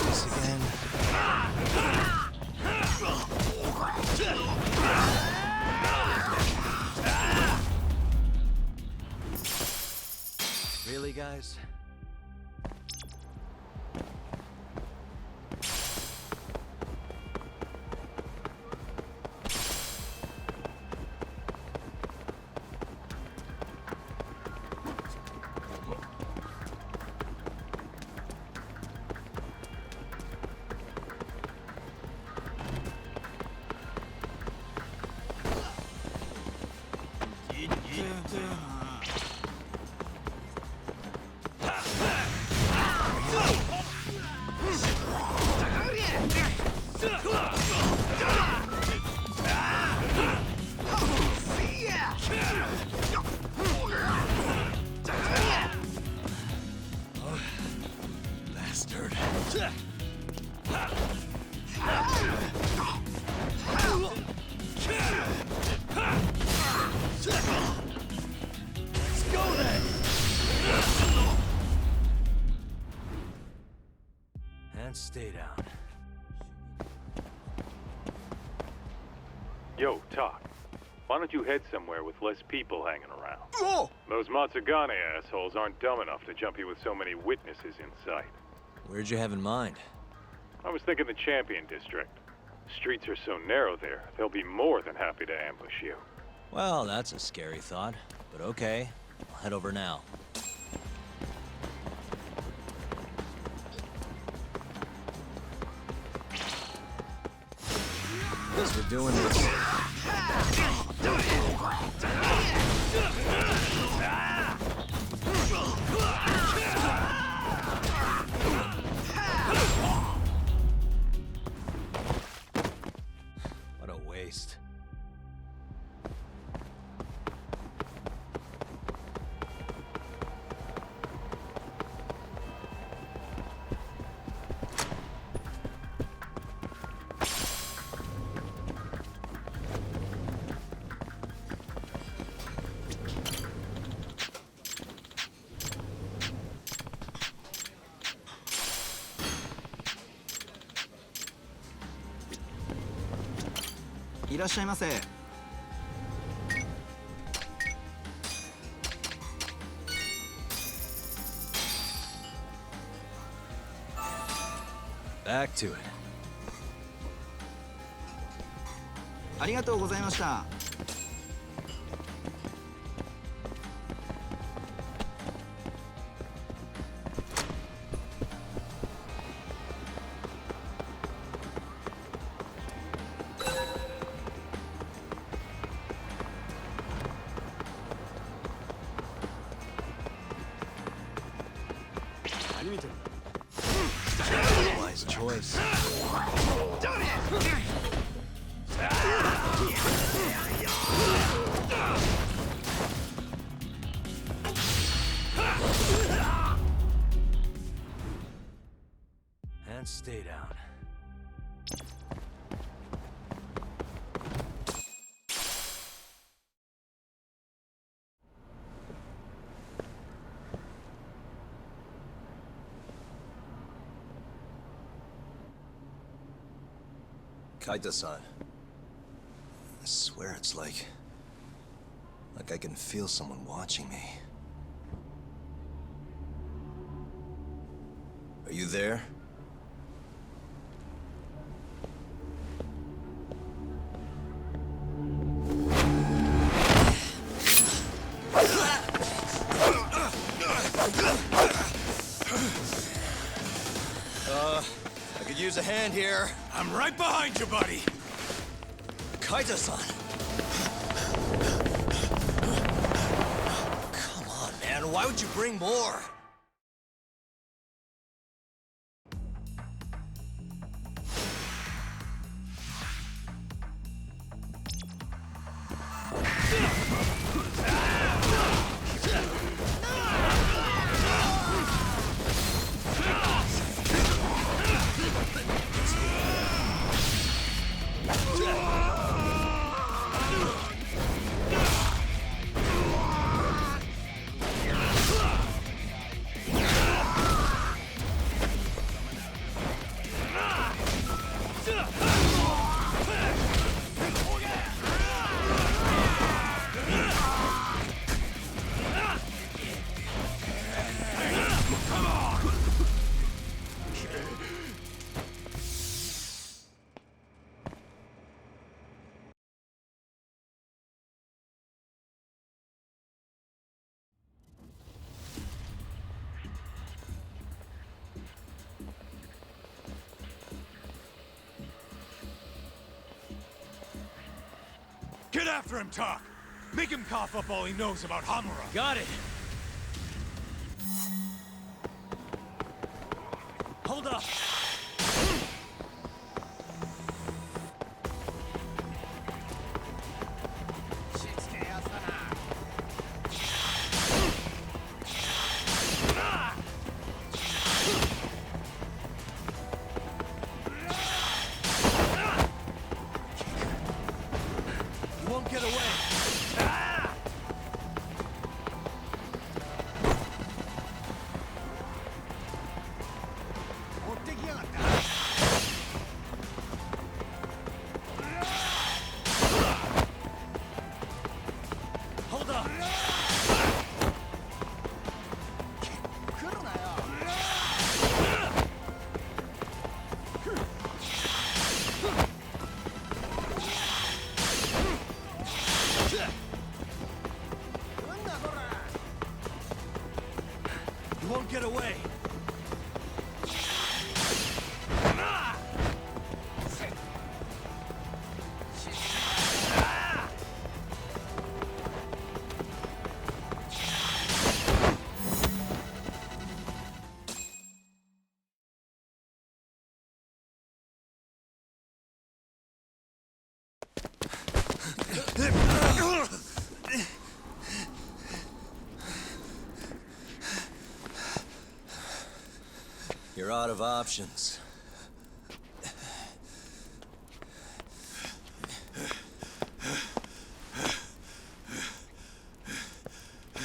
This again. Really, guys? Bastard. Let's go then! And stay down. Yo, Talk. Why don't you head somewhere with less people hanging around? Oh! Those Matsugane assholes aren't dumb enough to jump you with so many witnesses in sight. Where'd you have in mind? I was thinking the Champion District. Streets are so narrow there, they'll be more than happy to ambush you. Well, that's a scary thought, but okay. I'll head over now. Guess we're doing this. What a waste.いらっしゃいませ。Back to it. ありがとうございました。Wise choice. And stay down. Kaita-san. I swear it's like I can feel someone watching me. Are you there? I could use a hand here. I'm right behind you, buddy. Kaita-san. Come on, man. Why would you bring more? Get after him, Talk! Make him cough up all he knows about Hamura! Got it! Hold up! You won't get away! Hold up! You won't get away! You're out of options.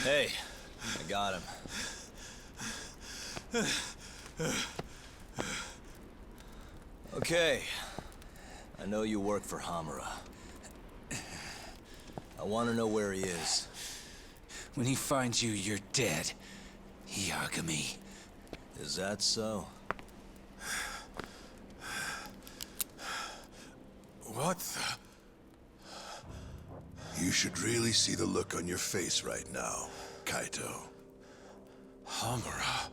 Hey, I got him. Okay. I know you work for Hamura. I want to know where he is. When he finds you, you're dead. Yagami. Is that so? What the... You should really see the look on your face right now, Kaito. Hamura...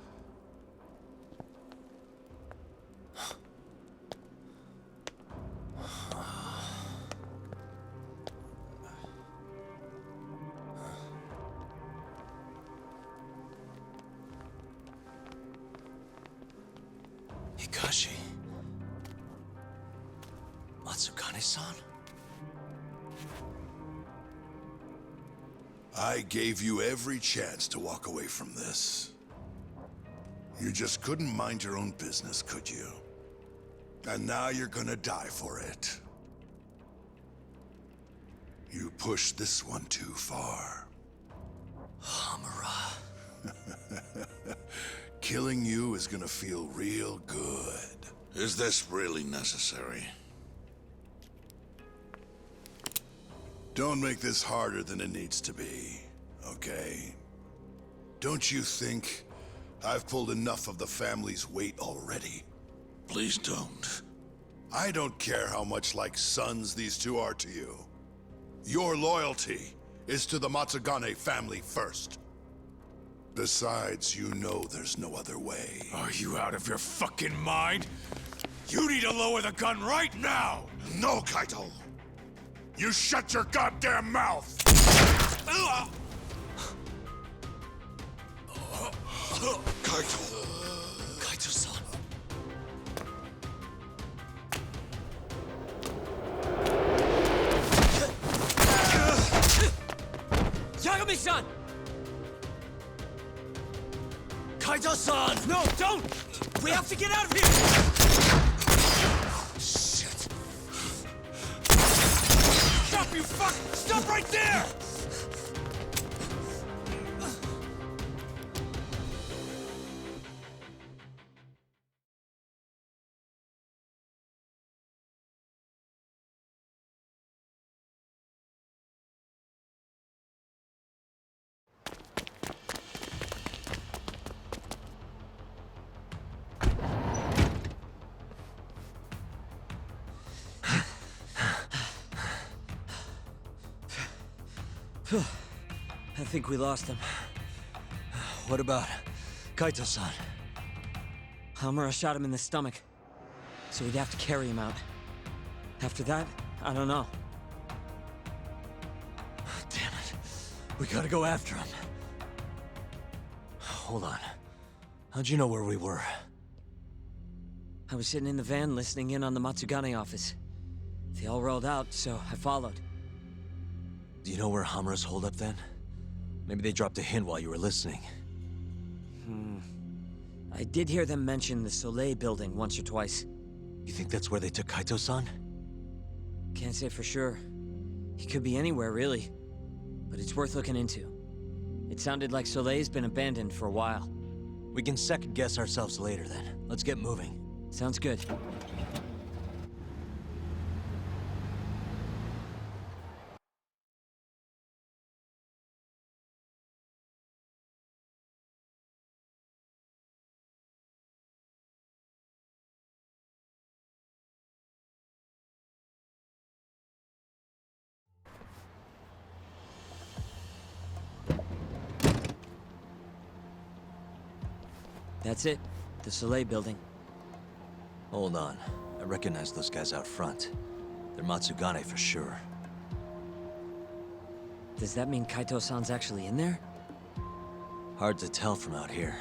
Hikashi? Matsukane-san? I gave you every chance to walk away from this. You just couldn't mind your own business, could you? And now you're gonna die for it. You pushed this one too far. Hamura. Killing you is gonna feel real good. Is this really necessary? Don't make this harder than it needs to be, okay? Don't you think I've pulled enough of the family's weight already? Please don't. I don't care how much like sons these two are to you. Your loyalty is to the Matsugane family first. Besides, you know there's no other way. Are you out of your fucking mind? You need to lower the gun right now! No, Kaito! You shut your goddamn mouth! Kaito! Kaito-san. Yagami-san! Kaito-san! No, don't! We have to get out of here! Shit. Stop, you fuck! Stop right there! I think we lost him. What about Kaito-san? Hamura shot him in the stomach, so we'd have to carry him out. After that, I don't know. We gotta go after him. Hold on. How'd you know where we were? I was sitting in the van listening in on the Matsugane office. They all rolled out, so I followed. Do you know where Hamura's holed up then? Maybe they dropped a hint while you were listening. I did hear them mention the Soleil building once or twice. You think that's where they took Kaito-san? Can't say for sure. He could be anywhere, really. But it's worth looking into. It sounded like Soleil's been abandoned for a while. We can second guess ourselves later then. Let's get moving. Sounds good. That's it. The Soleil building. Hold on. I recognize those guys out front. They're Matsugane for sure. Does that mean Kaito-san's actually in there? Hard to tell from out here.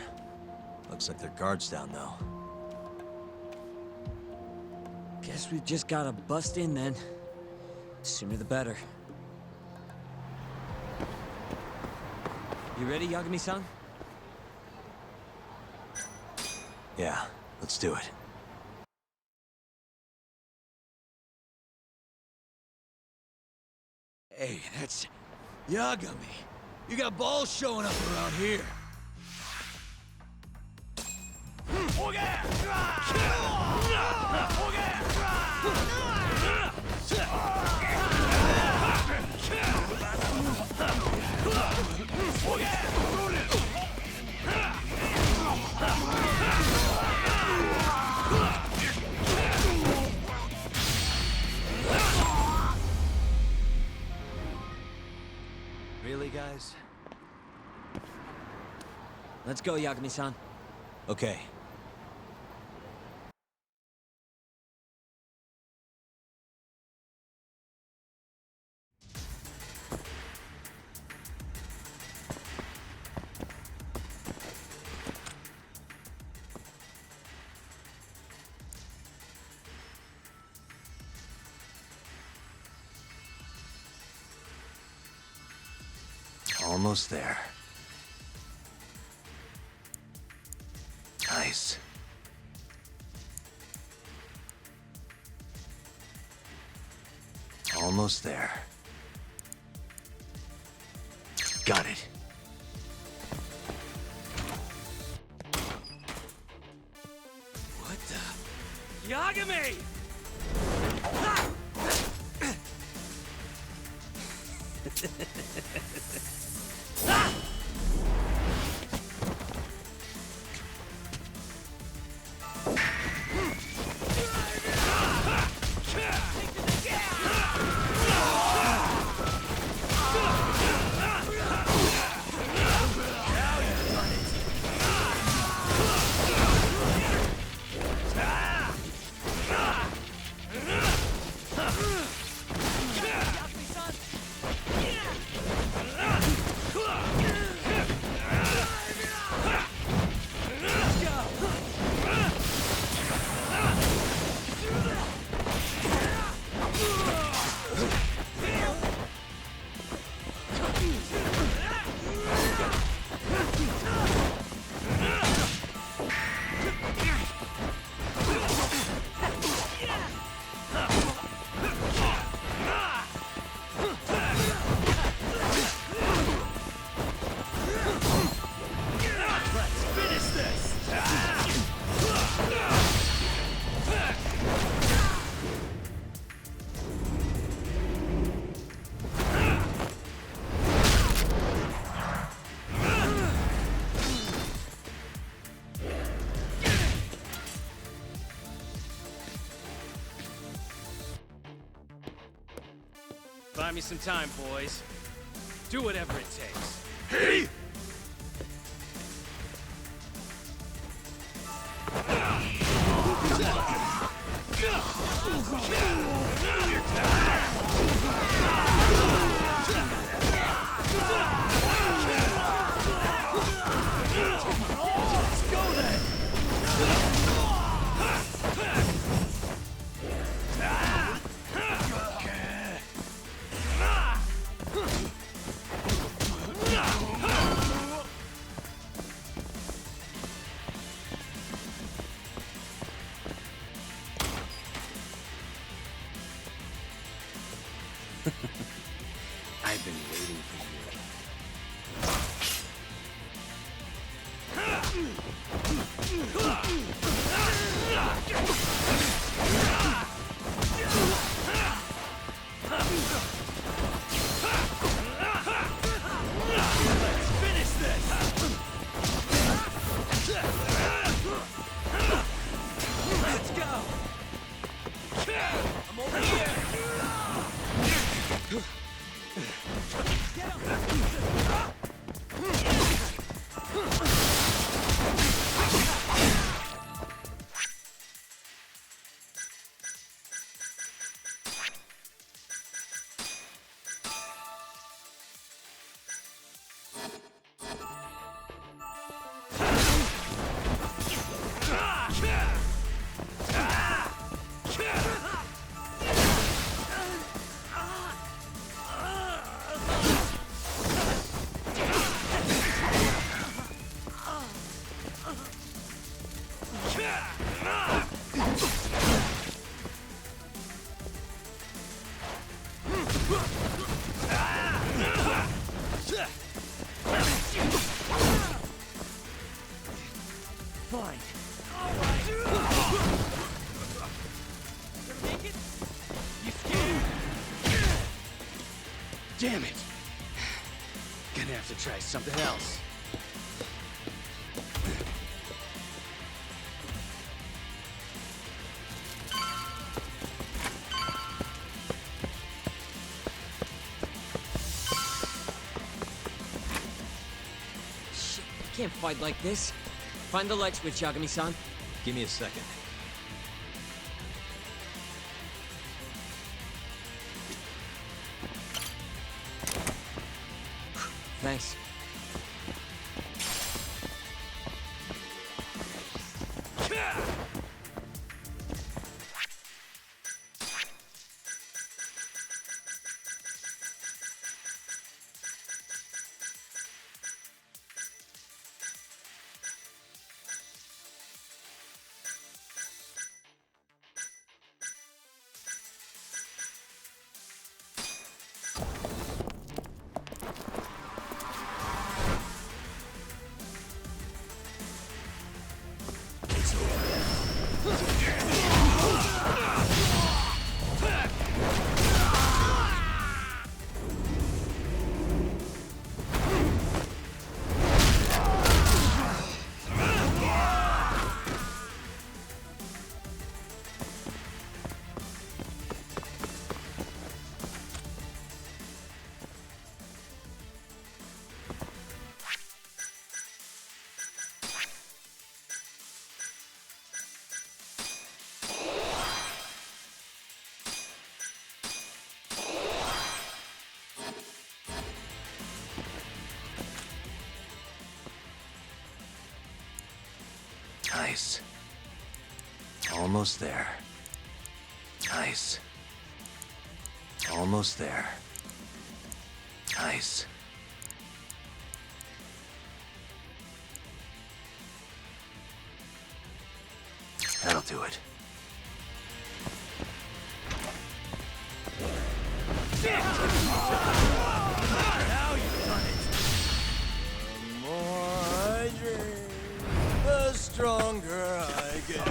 Looks like their guard's down though. Guess we just gotta bust in then. Sooner the better. You ready, Yagami-san? Yeah, let's do it. Hey, that's Yagami. You got balls showing up around here. Really, guys? Let's go, Yagami-san. Okay. Almost there. Nice. Almost there. Got it. What the? Yagami! Buy me some time, boys. Do whatever it takes. Hey! Damn it! Gonna have to try something else. Shit, I can't fight like this. Find the light switch, Yagami-san. Give me a second. Thanks. Nice. Almost there. Nice. Almost there. Nice. That'll do it. Now you've done it! The more I dream, the stronger I get.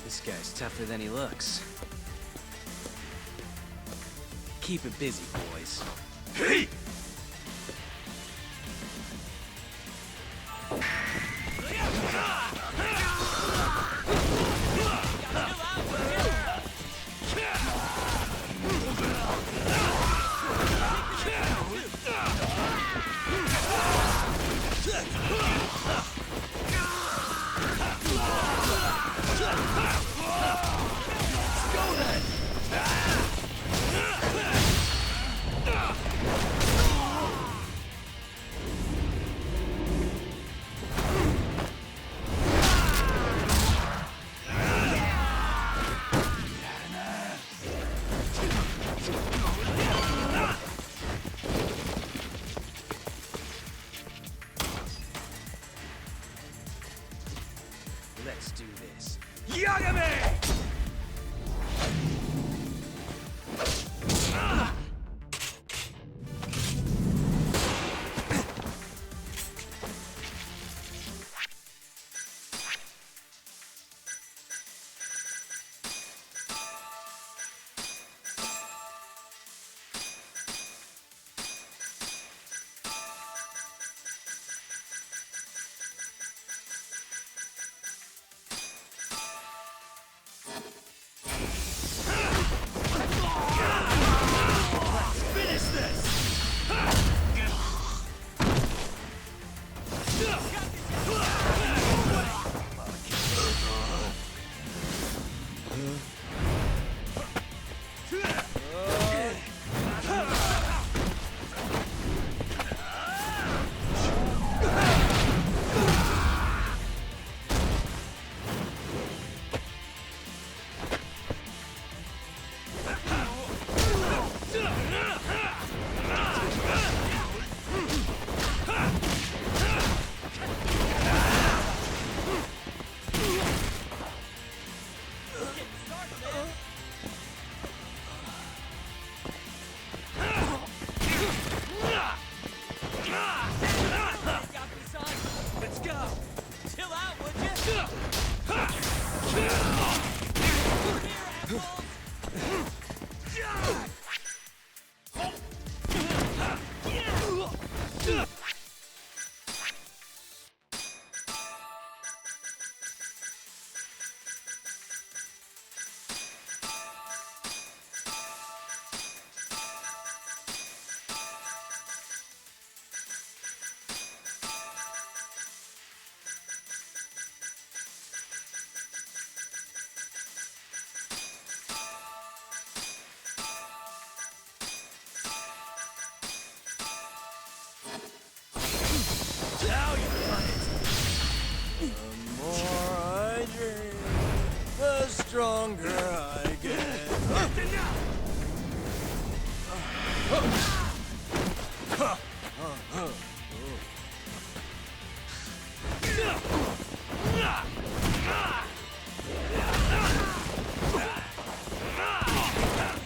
This guy's tougher than he looks. Keep it busy, boys. Hey! Let's do this. Yagami! Let's go! Chill out, would you? Over here, assholes! Now you've done it! The more I dream, the stronger I get.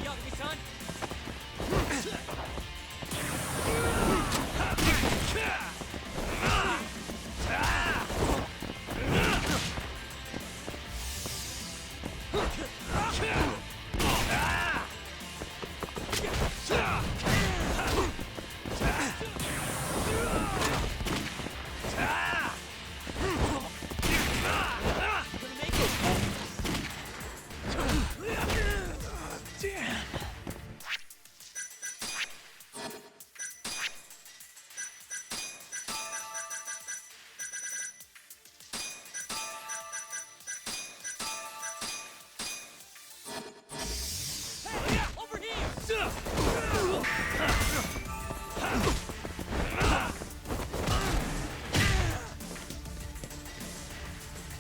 Yagami-san! Over here!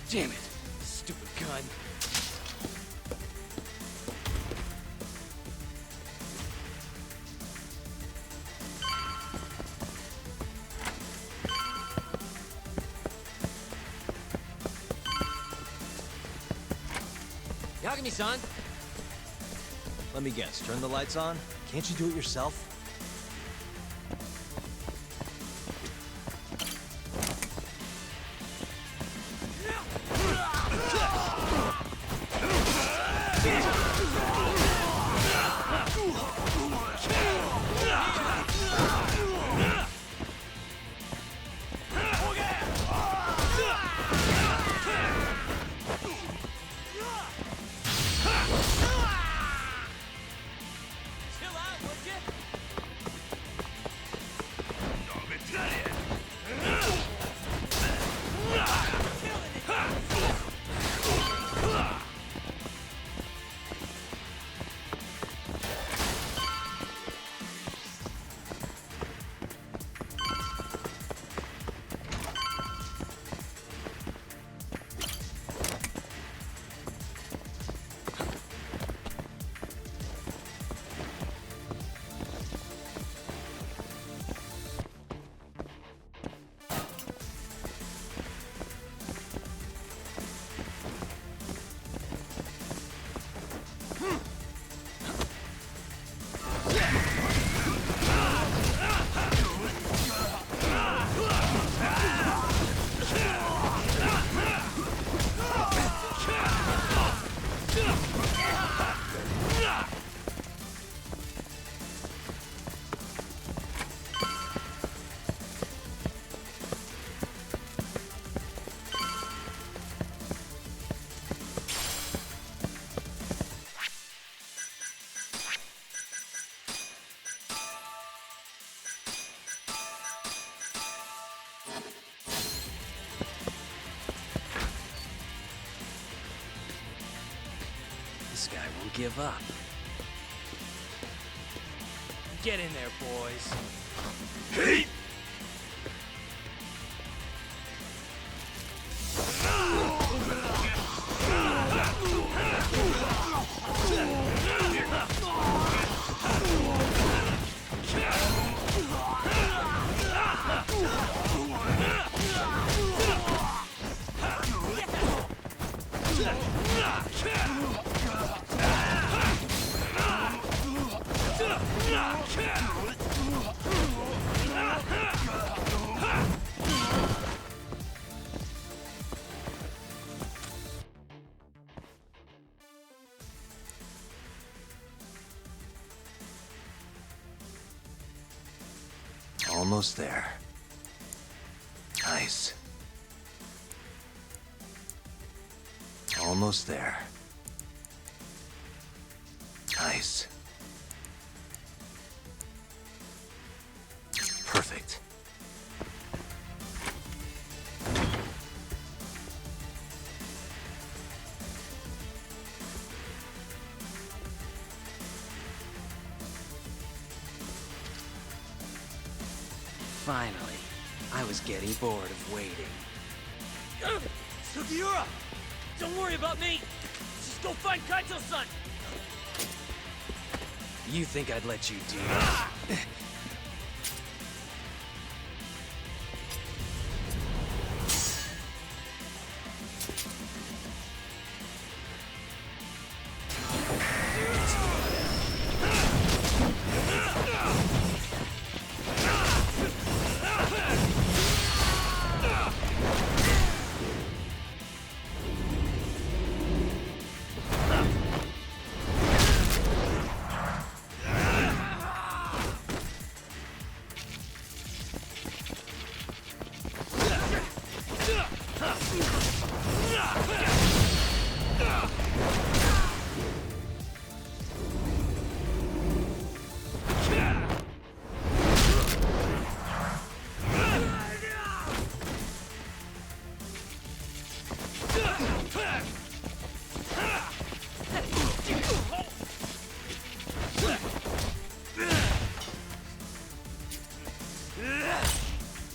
Damn it! Stupid gun. Yagami-san! Let me guess, turn the lights on? Can't you do it yourself? Chill out, would you? Don't give up. Get in there, boys. Hey! Almost there. Nice. Almost there. Nice. Perfect. Finally. I was getting bored of waiting. Sugiura! Don't worry about me! Just go find Kaito-san! You think I'd let you do that?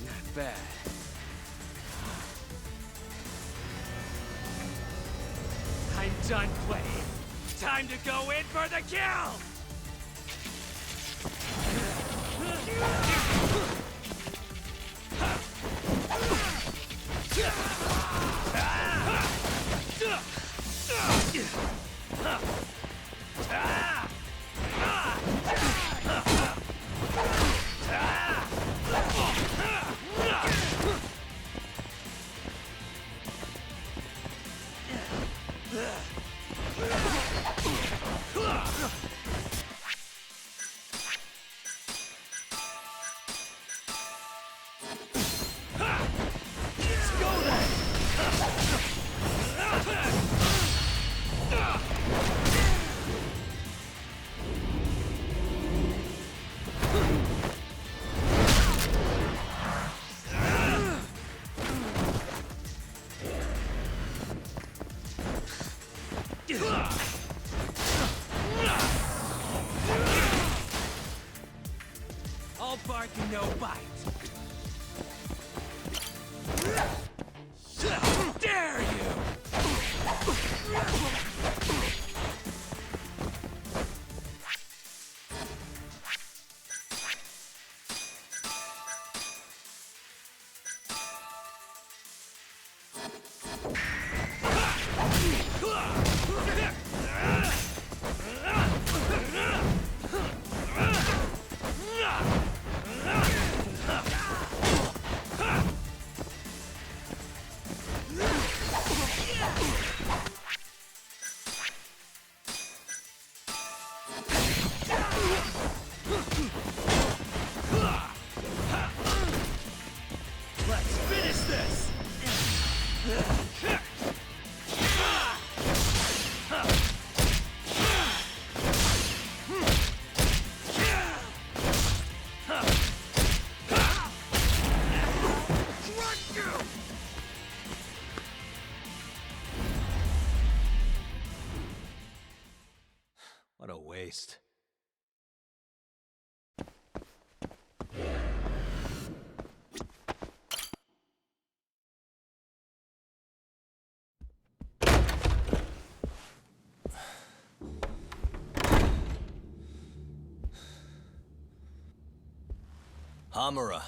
Not bad. I'm done playing. Time to go in for the kill! All bark and no bite. Dare you! Let's finish this! waste. Hamura.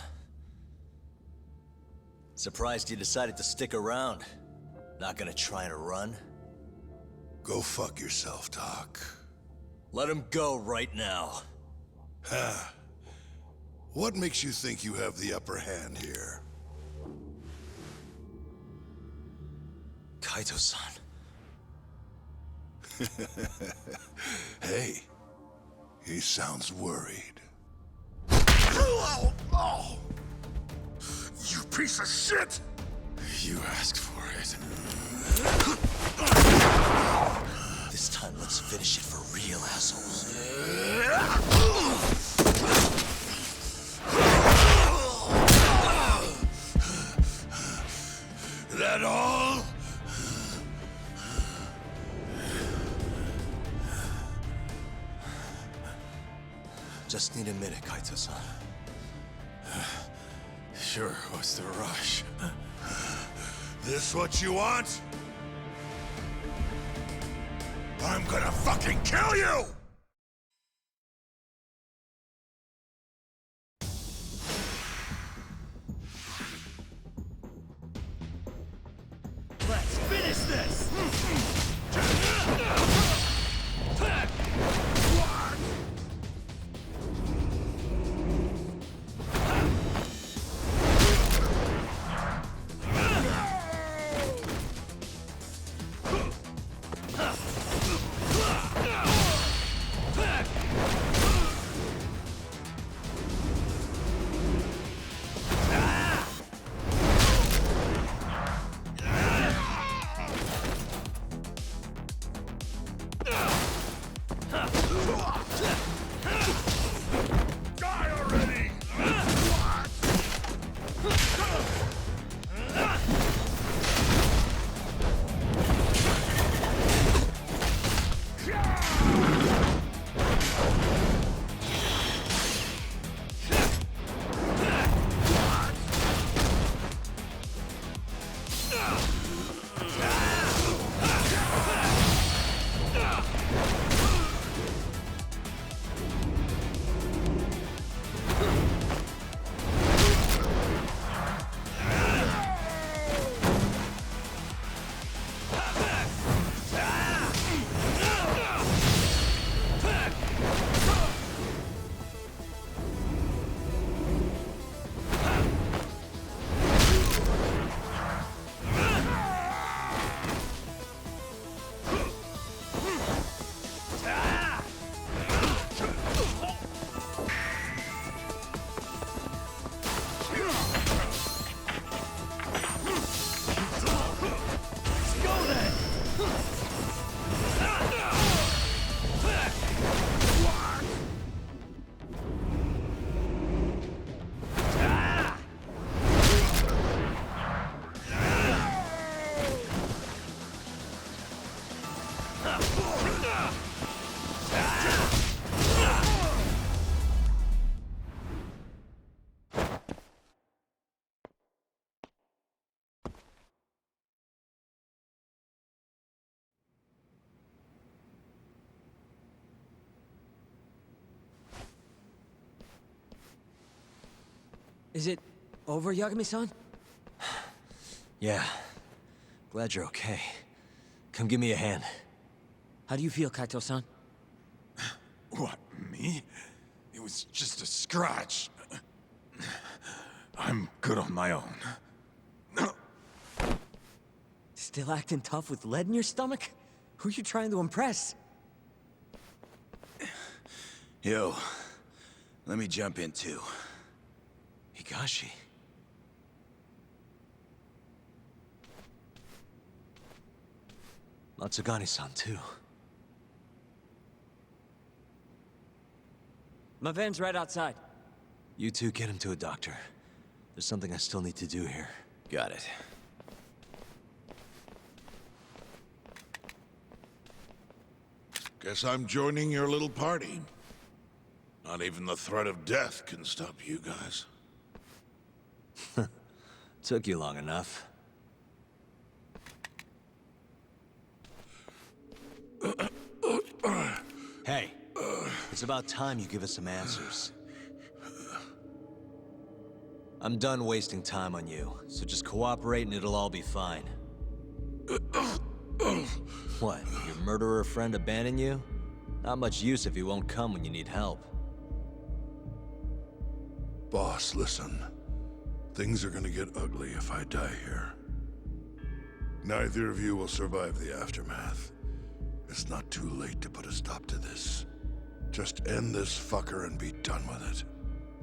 Surprised you decided to stick around. Not gonna try and run? Go fuck yourself, Doc. Let him go right now. What makes you think you have the upper hand here? Kaito-san. Hey, he sounds worried. You piece of shit! You asked for it. This time, let's finish it for real, assholes. That all? Just need a minute, Kaito-san. Sure, what's the rush? This what you want? I'm gonna fucking kill you! Let's finish this! Die already! Is it over, Yagami-san? Yeah. Glad you're okay. Come give me a hand. How do you feel, Kaito-san? What, me? It was just a scratch. I'm good on my own. Still acting tough with lead in your stomach? Who are you trying to impress? Yo, let me jump in too. Higashi. Matsugane-san, too. My van's right outside. You two get him to a doctor. There's something I still need to do here. Got it. Guess I'm joining your little party. Not even the threat of death can stop you guys. Took you long enough. Hey, it's about time you give us some answers. I'm done wasting time on you, so just cooperate and it'll all be fine. What, your murderer friend abandoned you? Not much use if he won't come when you need help. Boss, listen. Things are gonna get ugly if I die here. Neither of you will survive the aftermath. It's not too late to put a stop to this. Just end this fucker and be done with it.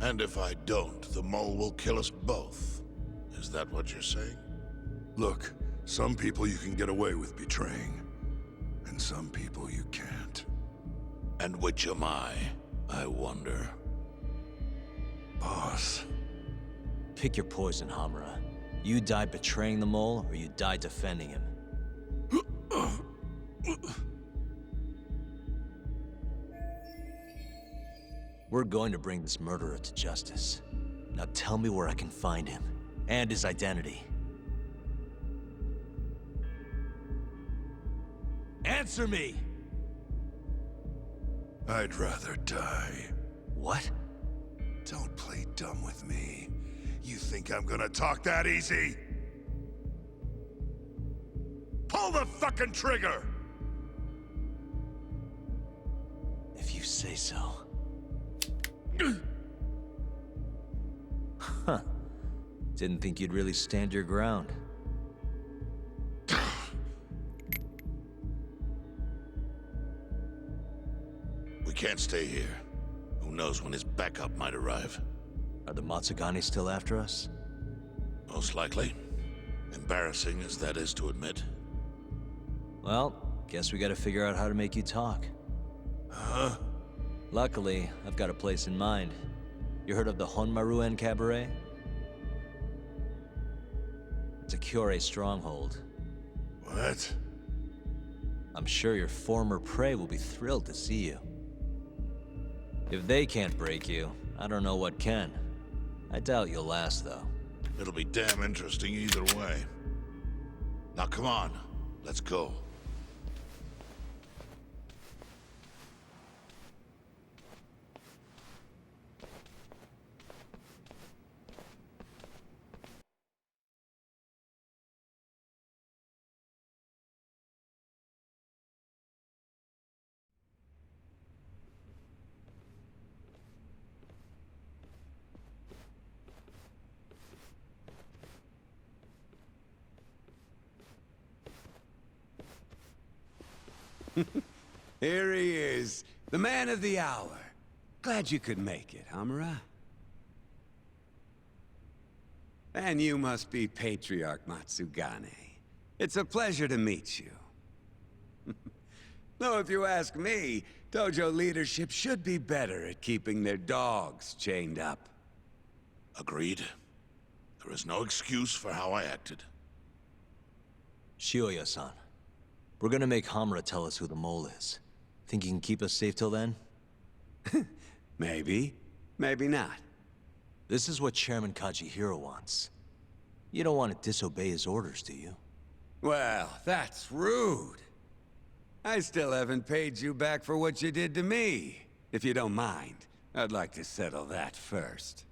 And if I don't, the mole will kill us both. Is that what you're saying? Look, some people you can get away with betraying, and some people you can't. And which am I wonder? Boss, Pick your poison, Hamura. You die betraying the mole, or you die defending him. We're going to bring this murderer to justice. Now tell me where I can find him, and his identity. Answer me! I'd rather die. What? Don't play dumb with me. You think I'm gonna talk that easy? Pull the fucking trigger! If you say so. Huh. Didn't think you'd really stand your ground. We can't stay here. Who knows when his backup might arrive? Are the Matsugane still after us? Most likely. Embarrassing as that is to admit. Well, guess we gotta figure out how to make you talk. Huh? Luckily, I've got a place in mind. You heard of the Honmaruen Cabaret? It's a Kyorei stronghold. What? I'm sure your former prey will be thrilled to see you. If they can't break you, I don't know what can. I doubt you'll last, though. It'll be damn interesting either way. Now come on, let's go. Here he is, the man of the hour. Glad you could make it, Hamura. And you must be Patriarch Matsugane. It's a pleasure to meet you. Though if you ask me, dojo leadership should be better at keeping their dogs chained up. Agreed. There is no excuse for how I acted. Shioya-san, we're gonna make Hamura tell us who the mole is. Think you can keep us safe till then? Maybe, maybe not. This is what Chairman Kajihiro wants. You don't want to disobey his orders, do you? Well, that's rude. I still haven't paid you back for what you did to me. If you don't mind, I'd like to settle that first.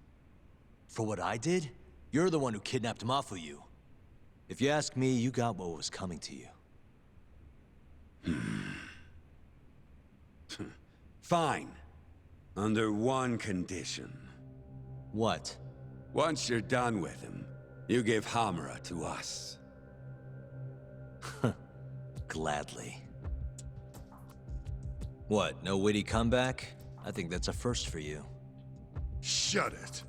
For what I did? You're the one who kidnapped Mafuyu. If you ask me, you got what was coming to you. Fine. Under one condition. What? Once you're done with him, you give Hamura to us. Gladly. What, no witty comeback? I think that's a first for you. Shut it.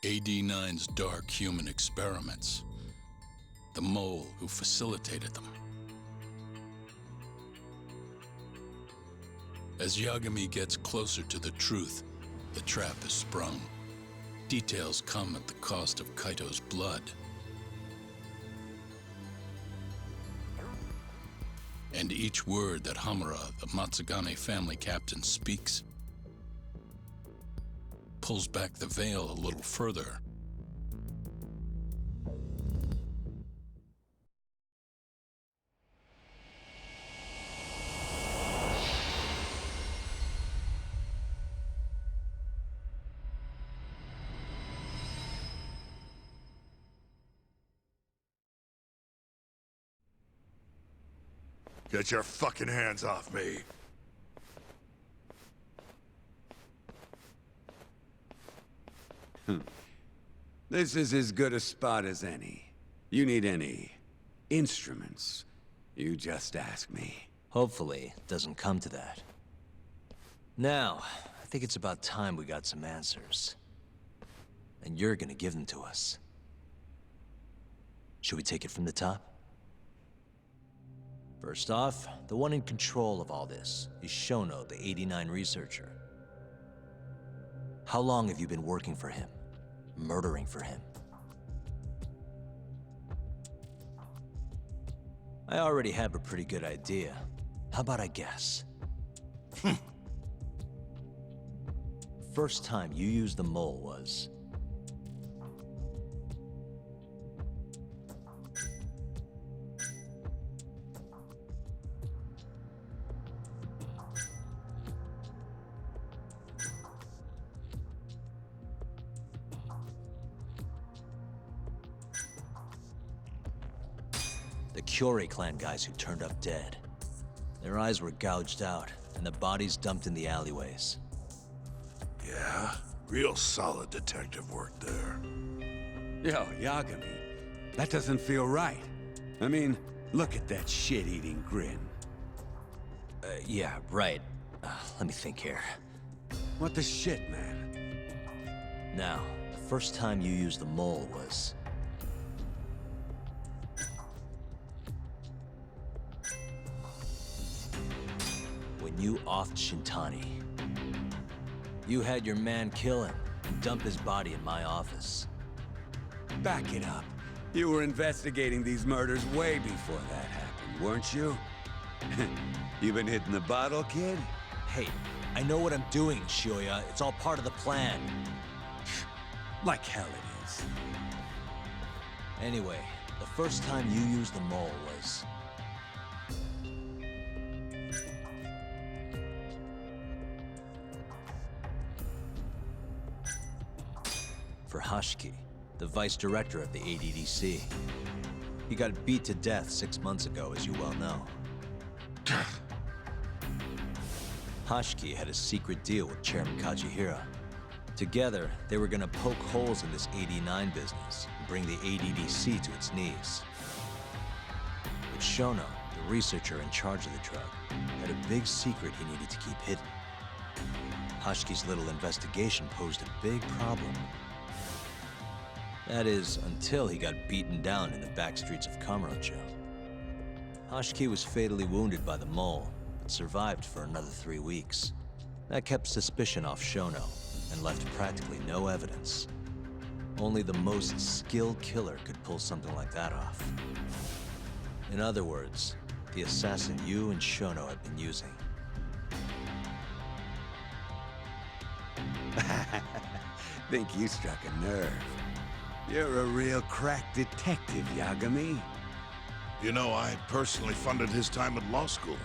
AD-9's dark human experiments. The mole who facilitated them. As Yagami gets closer to the truth, the trap is sprung. Details come at the cost of Kaito's blood. And each word that Hamura, the Matsugane family captain, speaks pulls back the veil a little further. Get your fucking hands off me. This is as good a spot as any. You need any instruments, you just ask me. Hopefully, it doesn't come to that. Now, I think it's about time we got some answers. And you're gonna give them to us. Should we take it from the top? First off, the one in control of all this is Shono, the 89 researcher. How long have you been working for him? Murdering for him? I already have a pretty good idea. How about I guess? First time you used the mole was... the Kyorei clan guys who turned up dead. Their eyes were gouged out, and the bodies dumped in the alleyways. Yeah, real solid detective work there. Yo, Yagami, that doesn't feel right. I mean, look at that shit-eating grin. Yeah, right. Let me think here. What the shit, man? Now, the first time you used the mole was... when you offed Shintani. You had your man kill him and dump his body in my office. Back it up. You were investigating these murders way before that happened, weren't you? You been hitting the bottle, kid? Hey, I know what I'm doing, Shioya. It's all part of the plan. Like hell it is. Anyway, the first time you used the mole was... for Hashiki, the vice director of the ADDC. He got beat to death 6 months ago, as you well know. Hashiki had a secret deal with Chairman Kajihira. Together, they were gonna poke holes in this 89 business and bring the ADDC to its knees. But Shono, the researcher in charge of the drug, had a big secret he needed to keep hidden. Hashiki's little investigation posed a big problem. That is, until he got beaten down in the back streets of Kamurocho. Hashiki was fatally wounded by the mole, but survived for another 3 weeks. That kept suspicion off Shono, and left practically no evidence. Only the most skilled killer could pull something like that off. In other words, the assassin you and Shono had been using. Think you struck a nerve. You're a real crack detective, Yagami. You know, I personally funded his time at law school.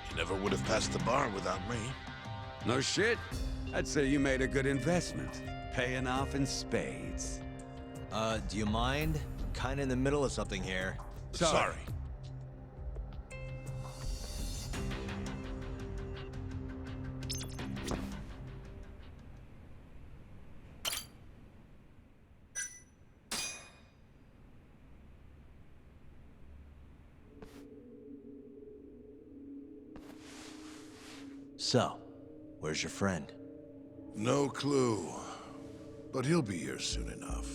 He never would have passed the bar without me. No shit. I'd say you made a good investment. Paying off in spades. Do you mind? Kinda in the middle of something here. Sorry. So, where's your friend? No clue. but he'll be here soon enough.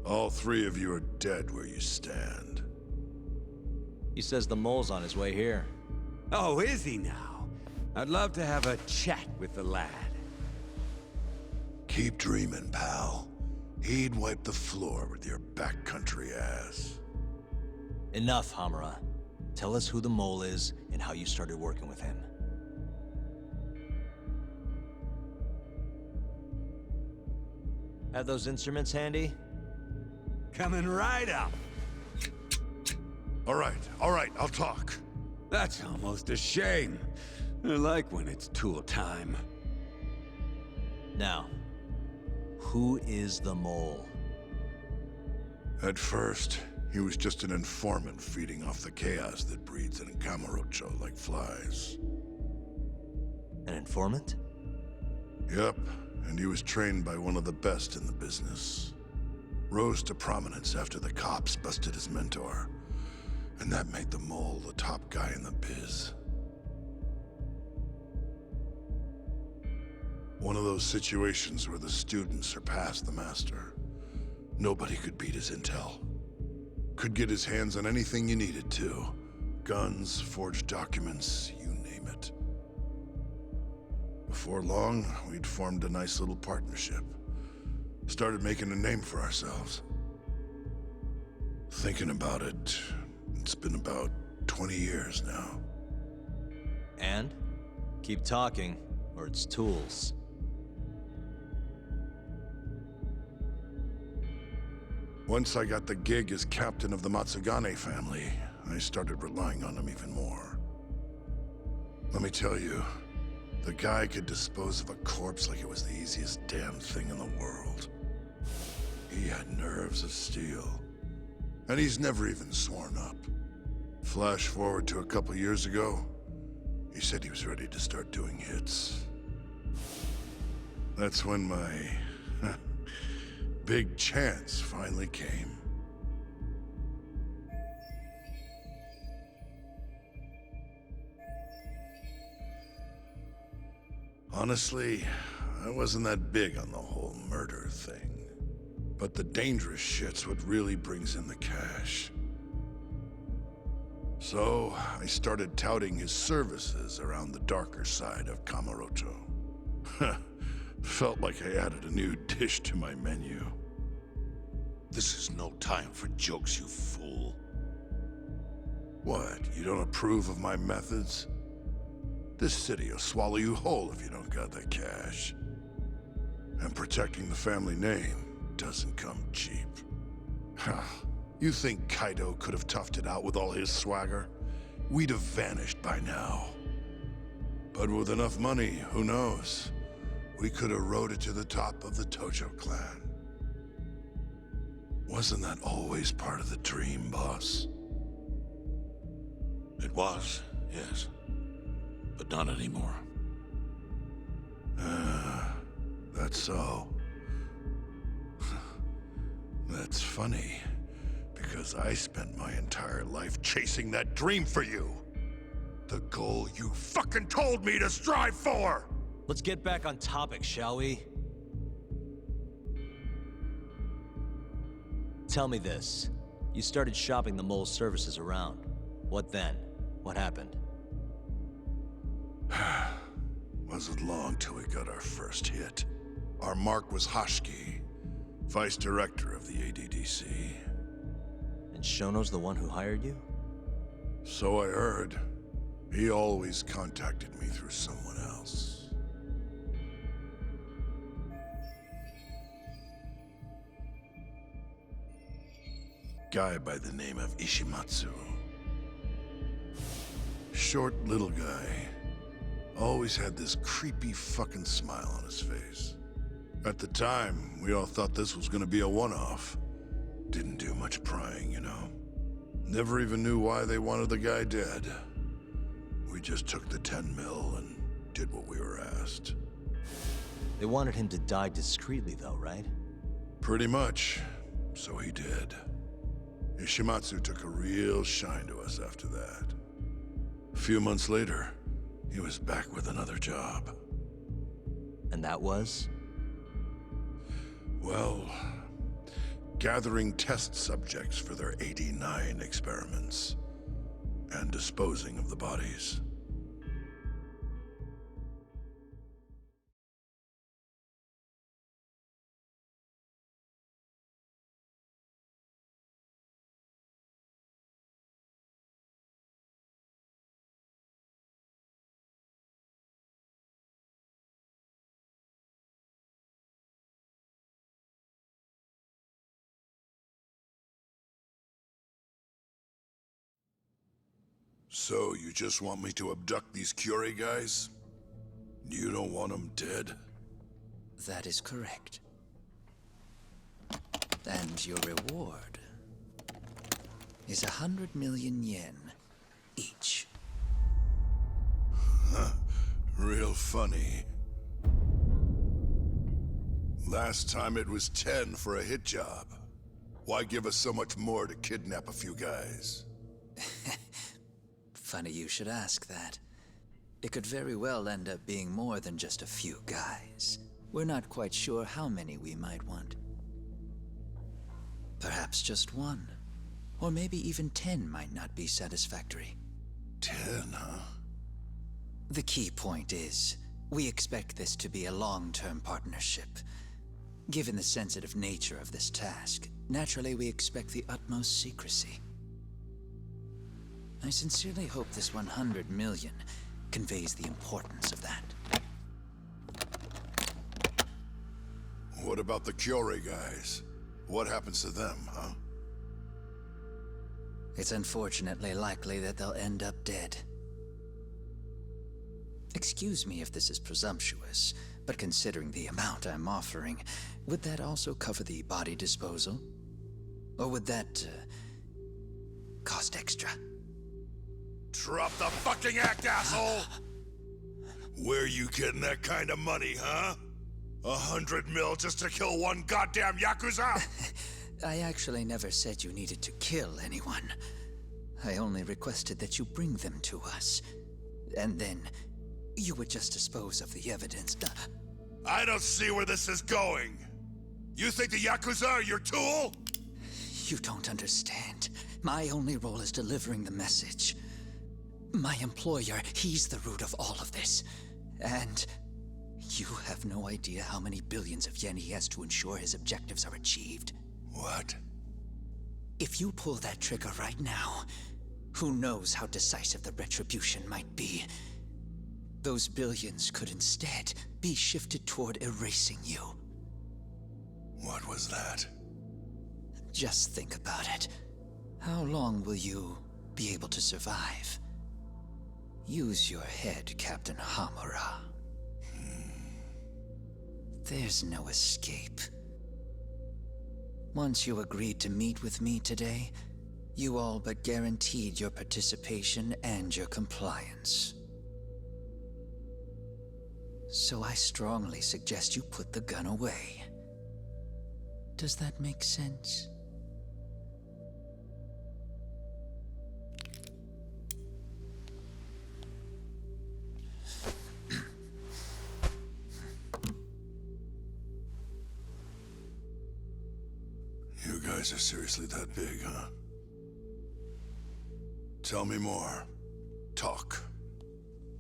All three of you are dead where you stand. He says the mole's on his way here. Oh, is he now? I'd love to have a chat with the lad. Keep dreaming, pal. He'd wipe the floor with your backcountry ass. Enough, Hamura. Tell us who the mole is and how you started working with him. Have those instruments handy? Coming right up. All right, I'll talk. That's almost a shame. I like when it's tool time. Now, who is the mole? At first, he was just an informant feeding off the chaos that breeds in Kamurocho like flies. An informant? Yep, and he was trained by one of the best in the business. Rose to prominence after the cops busted his mentor. And that made the mole the top guy in the biz. One of those situations where the student surpassed the master. Nobody could beat his intel. Could get his hands on anything you needed to. Guns, forged documents, you name it. Before long, we'd formed a nice little partnership. Started making a name for ourselves. Thinking about it, it's been about 20 years now. And? Keep talking, or it's tools. Once I got the gig as captain of the Matsugane family, I started relying on him even more. Let me tell you, the guy could dispose of a corpse like it was the easiest damn thing in the world. He had nerves of steel. And he's never even sworn up. Flash forward to a couple years ago, he said he was ready to start doing hits. That's when my big chance finally came. Honestly, I wasn't that big on the whole murder thing. But the dangerous shit's what really brings in the cash. So, I started touting his services around the darker side of Kamurocho. Felt like I added a new dish to my menu. This is no time for jokes, you fool. What, you don't approve of my methods? This city will swallow you whole if you don't got the cash. And protecting the family name doesn't come cheap. You think Kaido could have toughed it out with all his swagger? We'd have vanished by now. But with enough money, who knows? We could have rode it to the top of the Tojo clan. Wasn't that always part of the dream, boss? It was, yes. But not anymore. That's so. That's funny, because I spent my entire life chasing that dream for you. The goal you fucking told me to strive for! Let's get back on topic, shall we? Tell me this. You started shopping the mole's services around. What then? What happened? Wasn't long till we got our first hit. Our mark was Hashki, vice director of the ADDC. And Shono's the one who hired you? So I heard. He always contacted me through someone else. Guy by the name of Ishimatsu. Short little guy. Always had this creepy fucking smile on his face. At the time, we all thought this was gonna be a one-off. Didn't do much prying, you know. Never even knew why they wanted the guy dead. We just took the 10 mil and did what we were asked. They wanted him to die discreetly though, right? Pretty much. So he did. Ishimatsu took a real shine to us after that. A few months later, he was back with another job. And that was? Well, gathering test subjects for their 89 experiments, and disposing of the bodies. So, you just want me to abduct these Curie guys? You don't want them dead? That is correct. And your reward is 100 million yen each. Huh. Real funny. Last time it was 10 for a hit job. Why give us so much more to kidnap a few guys? Funny you should ask that. It could very well end up being more than just a few guys. We're not quite sure how many we might want. Perhaps just one. Or maybe even 10 might not be satisfactory. 10, huh? The key point is, we expect this to be a long-term partnership. Given the sensitive nature of this task, naturally we expect the utmost secrecy. I sincerely hope this 100 million conveys the importance of that. What about the Curie guys? What happens to them, huh? It's unfortunately likely that they'll end up dead. Excuse me if this is presumptuous, but considering the amount I'm offering, would that also cover the body disposal? Or would that, cost extra? Drop the fucking act, asshole! Where you getting that kind of money, huh? 100 mil just to kill one goddamn Yakuza? I actually never said you needed to kill anyone. I only requested that you bring them to us. And then, you would just dispose of the evidence. I don't see where this is going. You think the Yakuza are your tool? You don't understand. My only role is delivering the message. My employer, he's the root of all of this. And you have no idea how many billions of yen he has to ensure his objectives are achieved. What? If you pull that trigger right now, who knows how decisive the retribution might be. Those billions could instead be shifted toward erasing you. What was that? Just think about it. How long will you be able to survive? Use your head, Captain Hamura. There's no escape. Once you agreed to meet with me today, you all but guaranteed your participation and your compliance. So I strongly suggest you put the gun away. Does that make sense? You guys are seriously that big, huh? Tell me more. Talk.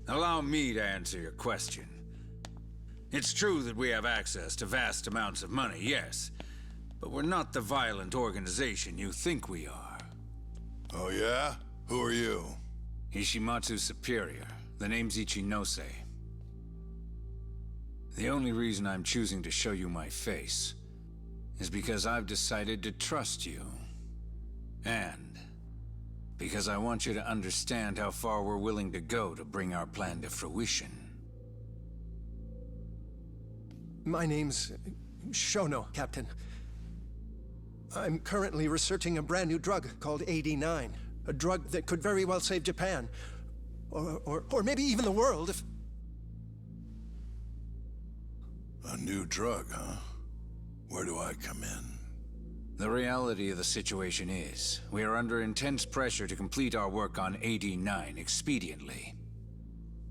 Allow me to answer your question. It's true that we have access to vast amounts of money, yes. But we're not the violent organization you think we are. Oh yeah? Who are you? Ishimatsu's superior. The name's Ichinose. The only reason I'm choosing to show you my face is because I've decided to trust you. And because I want you to understand how far we're willing to go to bring our plan to fruition. My name's Shono, Captain. I'm currently researching a brand new drug called AD9. A drug that could very well save Japan. Or maybe even the world if... A new drug, huh? Where do I come in? The reality of the situation is, we are under intense pressure to complete our work on AD9 expediently.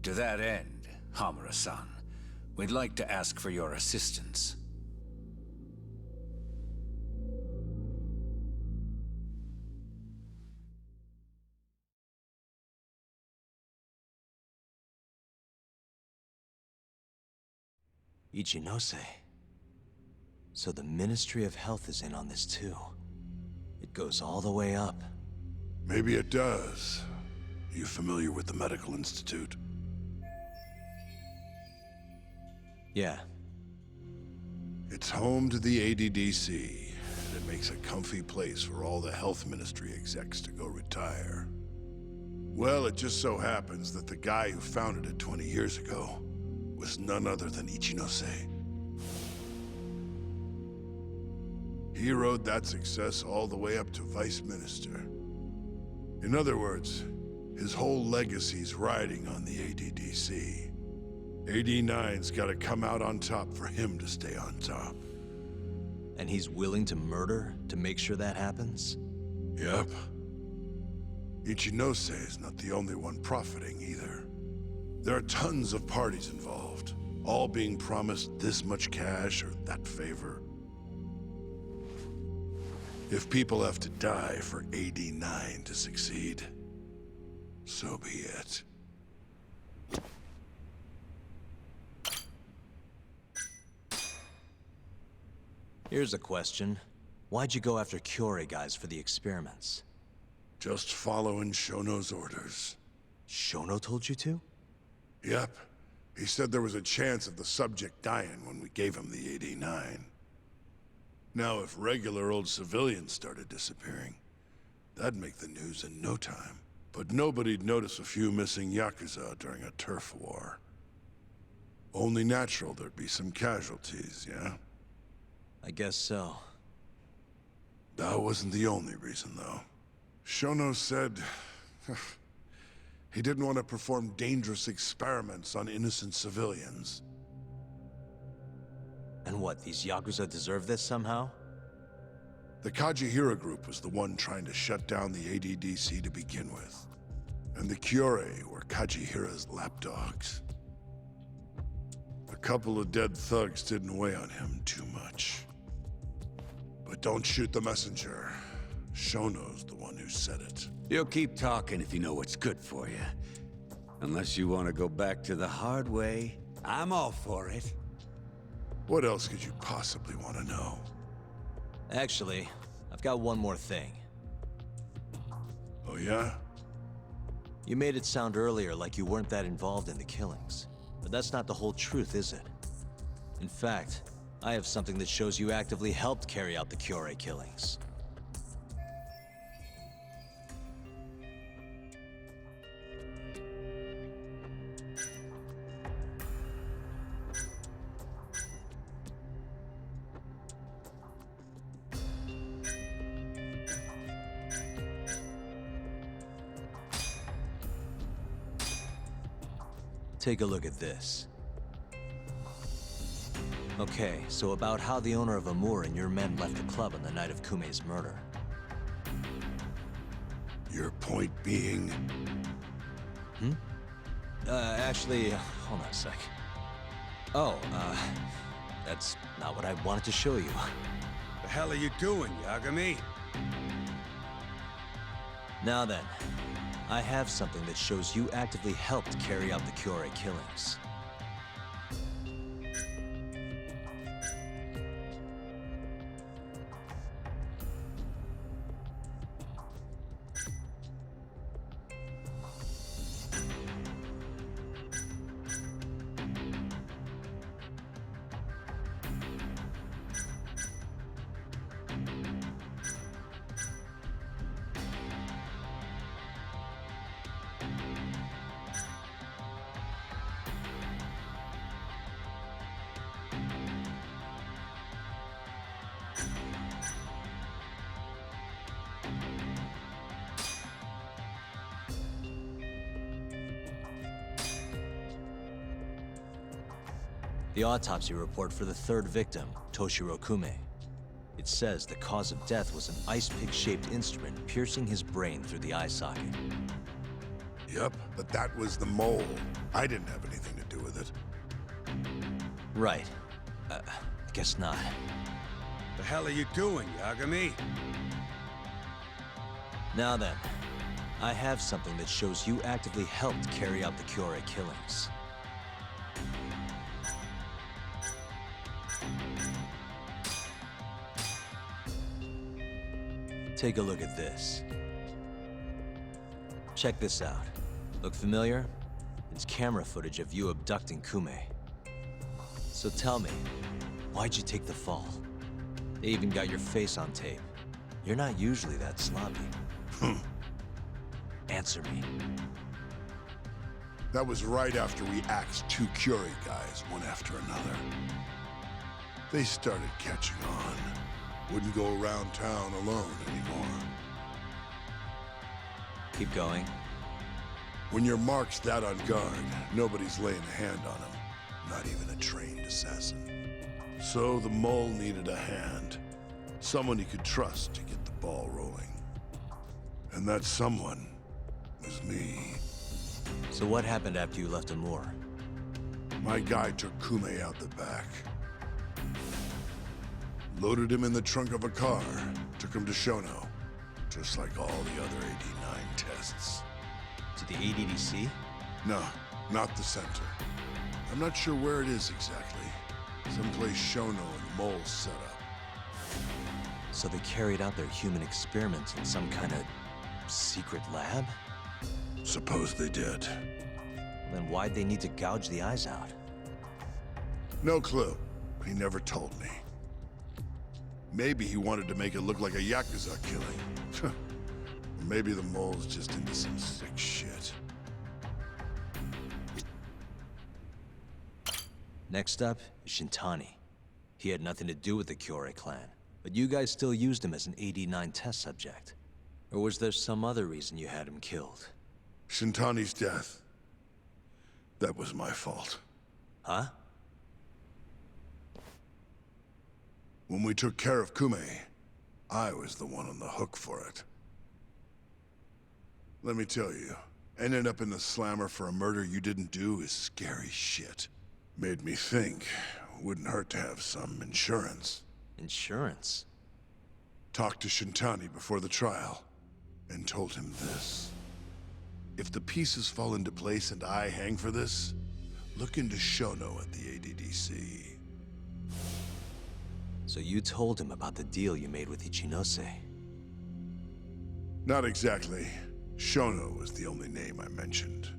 To that end, Hamura-san, we'd like to ask for your assistance. Ichinose. So the Ministry of Health is in on this too. It goes all the way up. Maybe it does. Are you familiar with the Medical Institute? Yeah. It's home to the ADDC, and it makes a comfy place for all the health ministry execs to go retire. Well, it just so happens that the guy who founded it 20 years ago was none other than Ichinose. He rode that success all the way up to Vice Minister. In other words, his whole legacy's riding on the ADDC. AD9's gotta come out on top for him to stay on top. And he's willing to murder to make sure that happens? Yep. Ichinose is not the only one profiting either. There are tons of parties involved, all being promised this much cash or that favor. If people have to die for AD9 to succeed, so be it. Here's a question. Why'd you go after Kyorei guys for the experiments? Just following Shono's orders. Shono told you to? Yep. He said there was a chance of the subject dying when we gave him the AD9. Now, if regular old civilians started disappearing, that'd make the news in no time. But nobody'd notice a few missing Yakuza during a turf war. Only natural there'd be some casualties, yeah? I guess so. That wasn't the only reason, though. Shono said he didn't want to perform dangerous experiments on innocent civilians. And what, these Yakuza deserve this somehow? The Kajihira group was the one trying to shut down the ADDC to begin with. And the Kyorei were Kajihira's lapdogs. A couple of dead thugs didn't weigh on him too much. But don't shoot the messenger. Shono's the one who said it. You'll keep talking if you know what's good for you. Unless you want to go back to the hard way, I'm all for it. What else could you possibly want to know? Actually, I've got one more thing. Oh yeah? You made it sound earlier like you weren't that involved in the killings. But that's not the whole truth, is it? In fact, I have something that shows you actively helped carry out the Kyorei killings. Take a look at this. Okay, so about how the owner of Amur and your men left the club on the night of Kumei's murder. Your point being? Actually, hold on a sec. Oh, that's not what I wanted to show you. The hell are you doing, Yagami? Now then, I have something that shows you actively helped carry out the Kyorei killings. The autopsy report for the third victim, Toshiro Kume. It says the cause of death was an ice pick-shaped instrument piercing his brain through the eye socket. Yep, but that was the mole. I didn't have anything to do with it. Right. I guess not. The hell are you doing, Yagami? Now then, I have something that shows you actively helped carry out the Kyorei killings. Take a look at this. Check this out. Look familiar? It's camera footage of you abducting Kume. So tell me, why'd you take the fall? They even got your face on tape. You're not usually that sloppy. Answer me. That was right after we axed 2 Curie guys, one after another. They started catching on. Wouldn't go around town alone anymore. Keep going. When your mark's that on guard, nobody's laying a hand on him. Not even a trained assassin. So the mole needed a hand. Someone he could trust to get the ball rolling. And that someone was me. So what happened after you left Amur? My guy took Kume out the back. Loaded him in the trunk of a car. Took him to Shono. Just like all the other 89 tests. To the ADDC? No, not the center. I'm not sure where it is exactly. Someplace Shono and the Mole set up. So they carried out their human experiments in some kind of secret lab? Suppose they did. Then why'd they need to gouge the eyes out? No clue. He never told me. Maybe he wanted to make it look like a Yakuza killing. Maybe the Mole's just into some sick shit. Next up is Shintani. He had nothing to do with the Kyorei clan, but you guys still used him as an AD-9 test subject. Or was there some other reason you had him killed? Shintani's death. That was my fault. Huh? When we took care of Kume, I was the one on the hook for it. Let me tell you, ending up in the slammer for a murder you didn't do is scary shit. Made me think, wouldn't hurt to have some insurance. Insurance? Talked to Shintani before the trial, and told him this. If the pieces fall into place and I hang for this, look into Shono at the ADDC. So you told him about the deal you made with Ichinose? Not exactly. Shono was the only name I mentioned.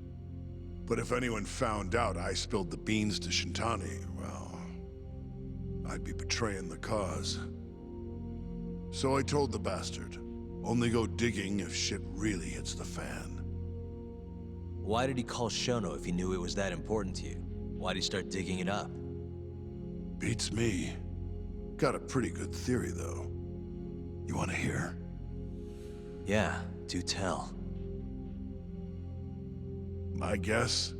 But if anyone found out I spilled the beans to Shintani, well, I'd be betraying the cause. So I told the bastard, only go digging if shit really hits the fan. Why did he call Shono if he knew it was that important to you? Why'd he start digging it up? Beats me. Got a pretty good theory, though. You want to hear? Yeah, do tell. My guess?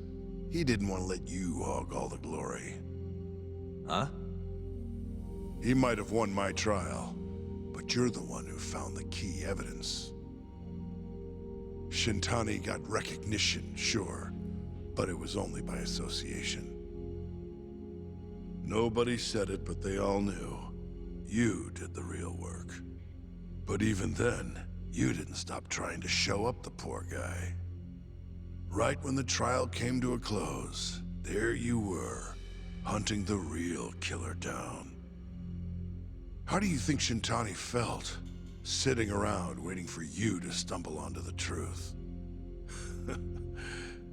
He didn't want to let you hog all the glory. Huh? He might have won my trial, but you're the one who found the key evidence. Shintani got recognition, sure, but it was only by association. Nobody said it, but they all knew. You did the real work. But even then, you didn't stop trying to show up the poor guy. Right when the trial came to a close, there you were, hunting the real killer down. How do you think Shintani felt, sitting around waiting for you to stumble onto the truth?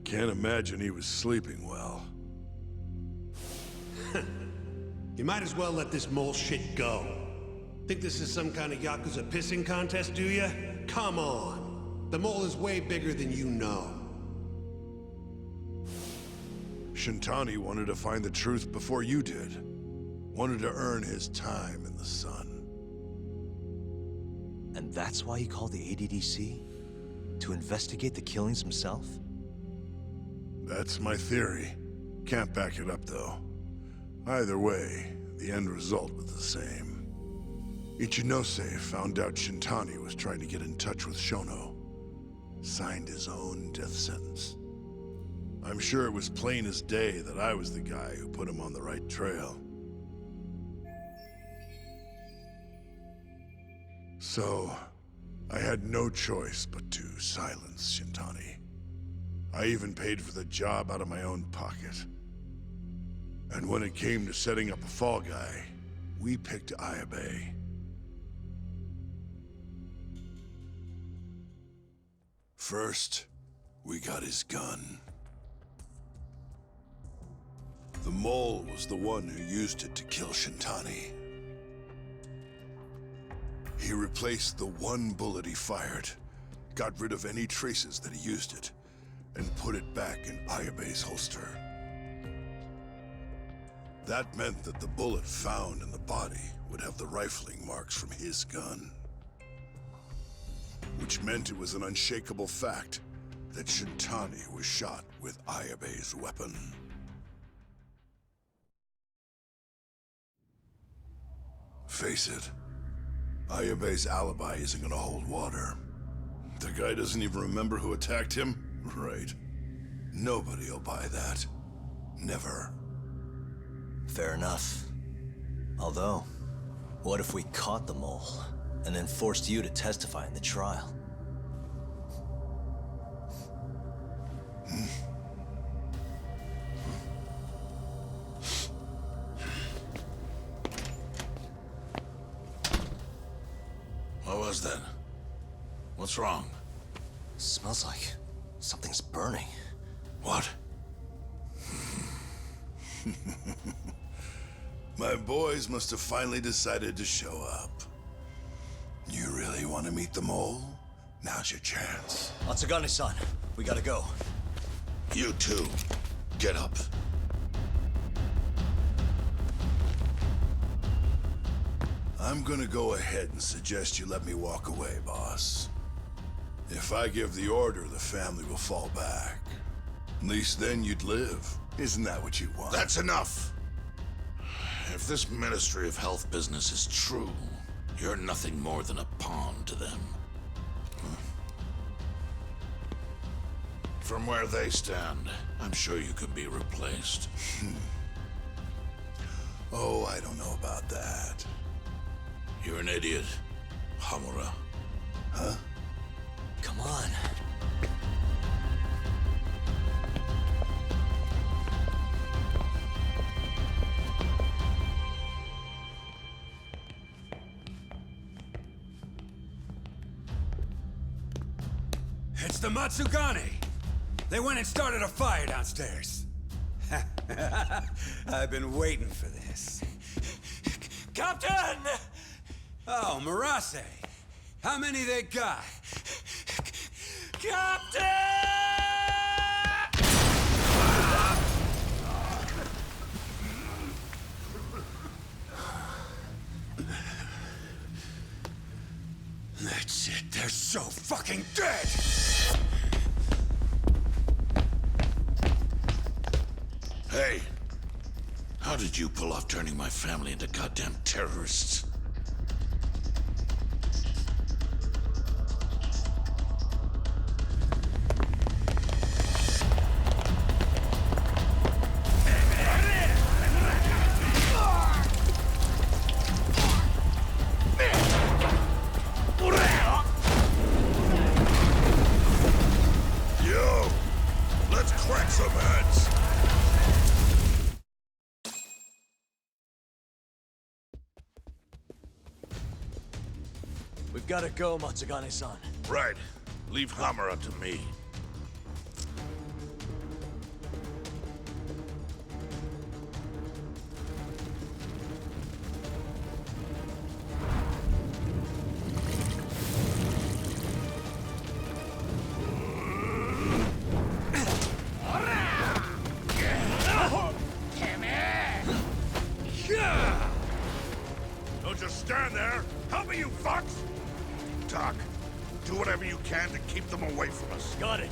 Can't imagine he was sleeping well. You might as well let this mole shit go. Think this is some kind of Yakuza pissing contest, do ya? Come on. The mole is way bigger than you know. Shintani wanted to find the truth before you did. Wanted to earn his time in the sun. And that's why he called the ADDC? To investigate the killings himself? That's my theory. Can't back it up, though. Either way, the end result was the same. Ichinose found out Shintani was trying to get in touch with Shono. Signed his own death sentence. I'm sure it was plain as day that I was the guy who put him on the right trail. So, I had no choice but to silence Shintani. I even paid for the job out of my own pocket. And when it came to setting up a fall guy, we picked Ayabe. First, we got his gun. The mole was the one who used it to kill Shintani. He replaced the one bullet he fired, got rid of any traces that he used it, and put it back in Ayabe's holster. That meant that the bullet found in the body would have the rifling marks from his gun. Which meant it was an unshakable fact that Shintani was shot with Ayabe's weapon. Face it, Ayabe's alibi isn't gonna hold water. The guy doesn't even remember who attacked him? Right. Nobody'll buy that. Never. Fair enough. Although, what if we caught the mole, and then forced you to testify in the trial? What was that? What's wrong? Smells like something's burning. What? My boys must have finally decided to show up. You really want to meet the mole? Now's your chance. Matsugane-san, we gotta go. You too. Get up. I'm gonna go ahead and suggest you let me walk away, boss. If I give the order, the family will fall back. At least then you'd live. Isn't that what you want? That's enough. If this Ministry of Health business is true, you're nothing more than a pawn to them. From where they stand, I'm sure you could be replaced. Oh, I don't know about that. You're an idiot, Hamura. Huh? Come on. It's the Matsugane! They went and started a fire downstairs. I've been waiting for this. Captain! Oh, Marase. How many they got? Captain! That's it. They're so fucking dead! Hey, how did you pull off turning my family into goddamn terrorists? Yo, let's crack some heads. We've gotta go, Matsugane-san. Right. Leave Hamura to me. Don't just stand there! Help me, you fucks! Doc, do whatever you can to keep them away from us. Got it.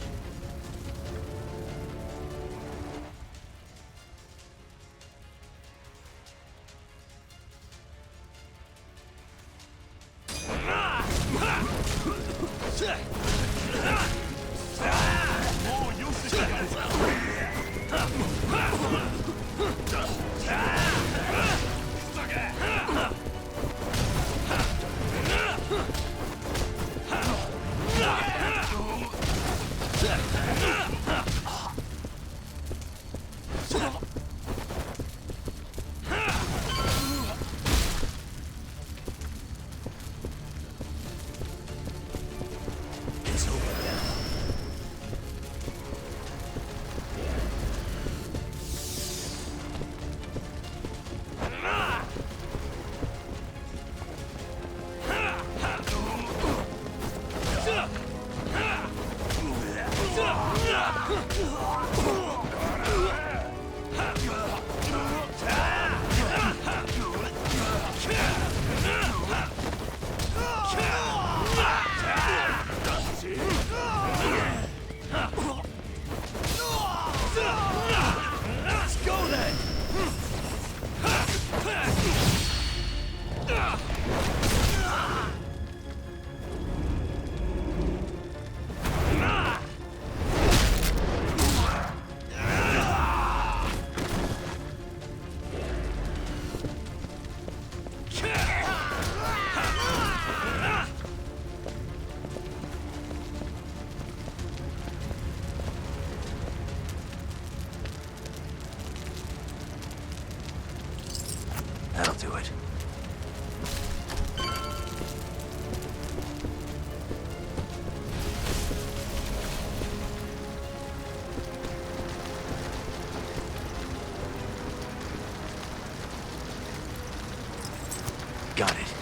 do it. Got it.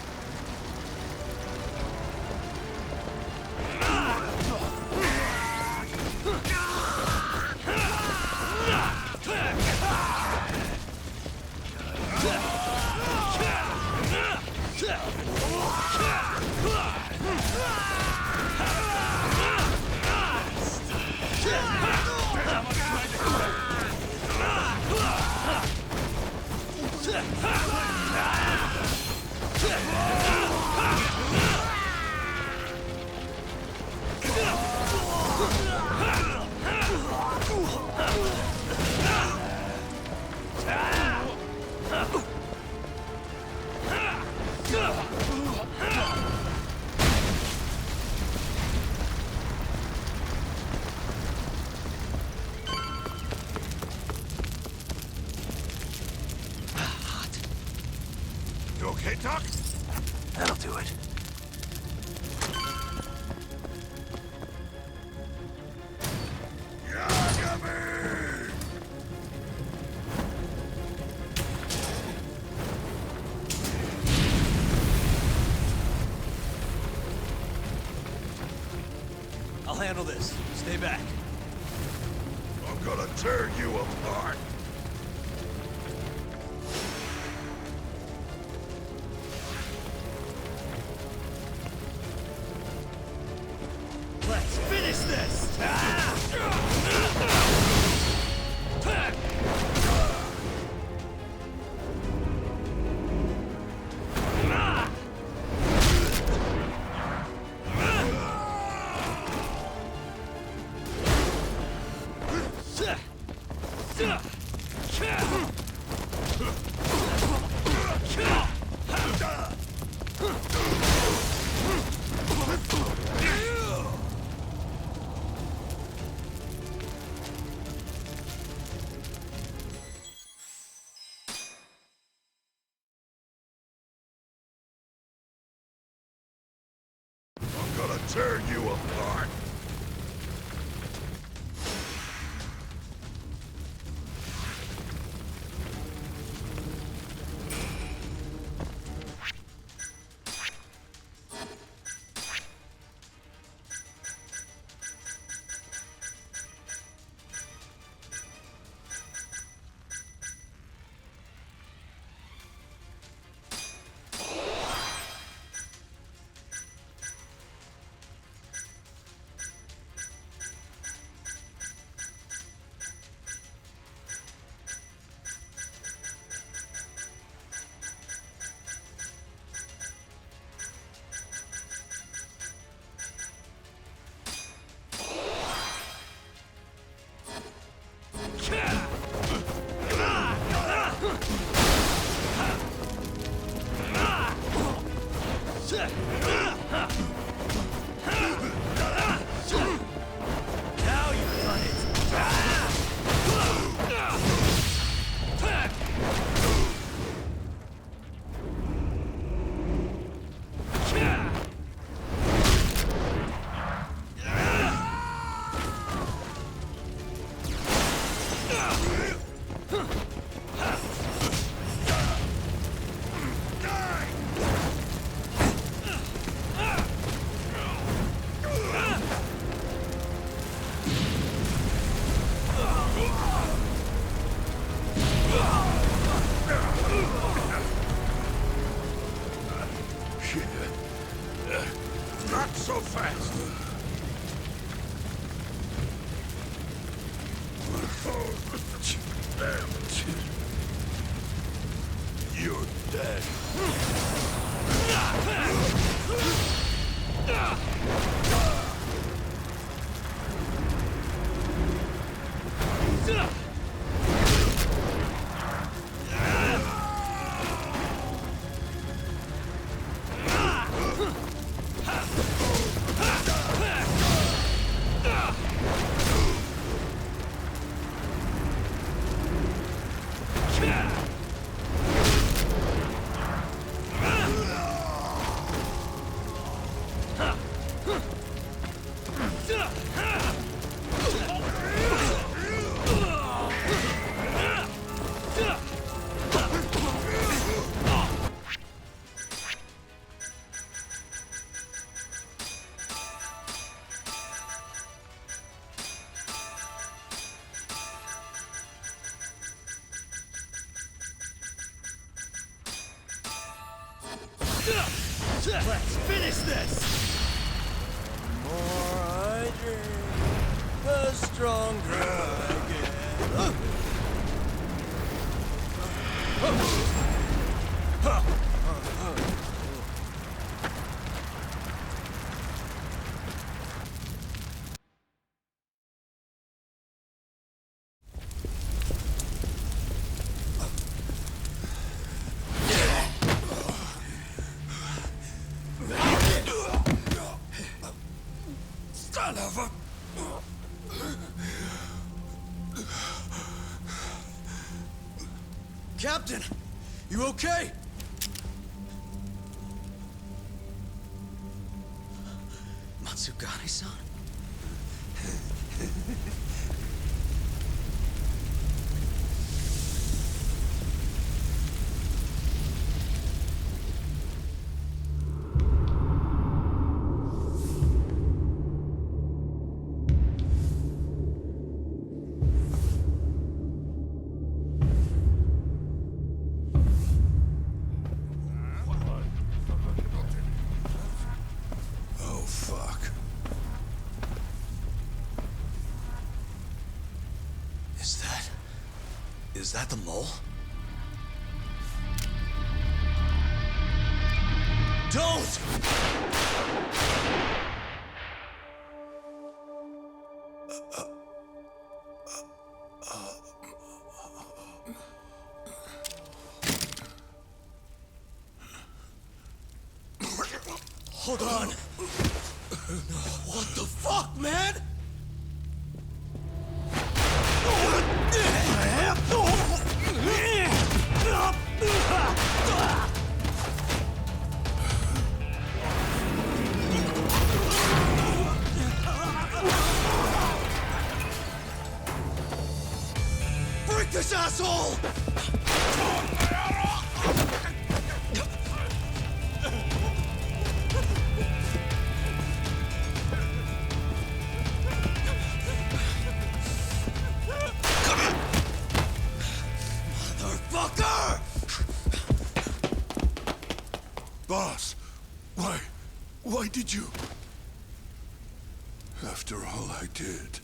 You okay, Doc? That'll do it. I'll handle this. Stay back. I'm gonna tear you apart. Let's finish this! I'm gonna tear you apart. Not so fast. You're dead. Let's finish this! The more I drink, the stronger I get. Son of a... Captain! You okay? Matsugane-san? Oh, fuck. Is that the mole? Don't! Hold on! What the fuck, man? Break this asshole! Motherfucker! Boss, why did you? After all I did.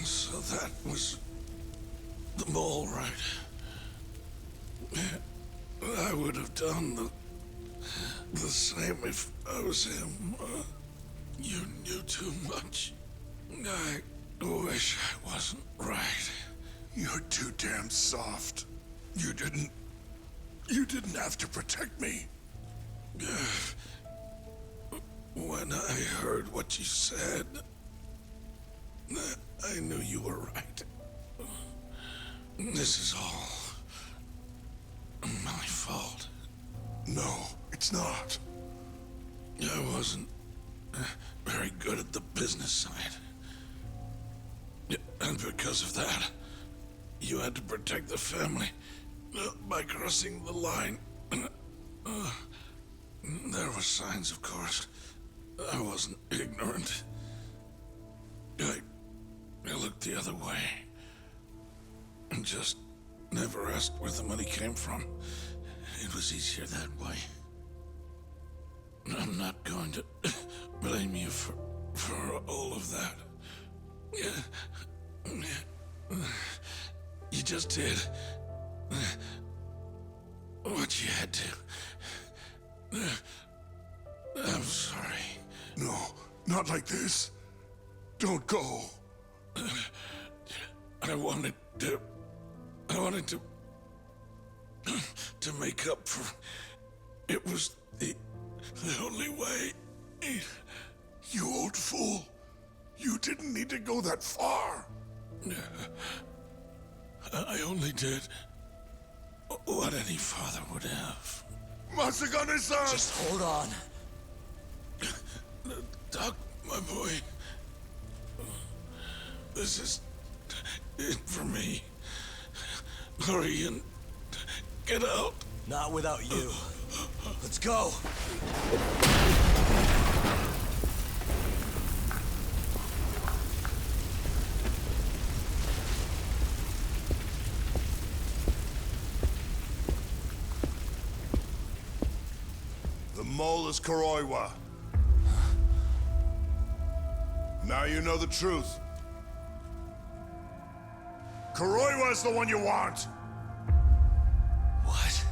So that was the mole, right? I would have done the same if I was him. You knew too much. I wish I wasn't right. You're too damn soft. You didn't have to protect me. When I heard what you said, I knew you were right. This is all my fault. No, it's not. I wasn't very good at the business side. And because of that, you had to protect the family by crossing the line. There were signs, of course. I wasn't ignorant. I looked the other way. And just never asked where the money came from. It was easier that way. I'm not going to blame you for all of that. You just did what you had to. I'm sorry. No, not like this. Don't go. I wanted to make up for. It was the only way. You old fool. You didn't need to go that far. I only did what any father would have. Matsugane-san! Just hold on. Doc, my boy. This is it for me. Hurry and get out. Not without you. Let's go. mole is Kuroiwa. Now you know the truth. Kuroiwa's the one you want! What?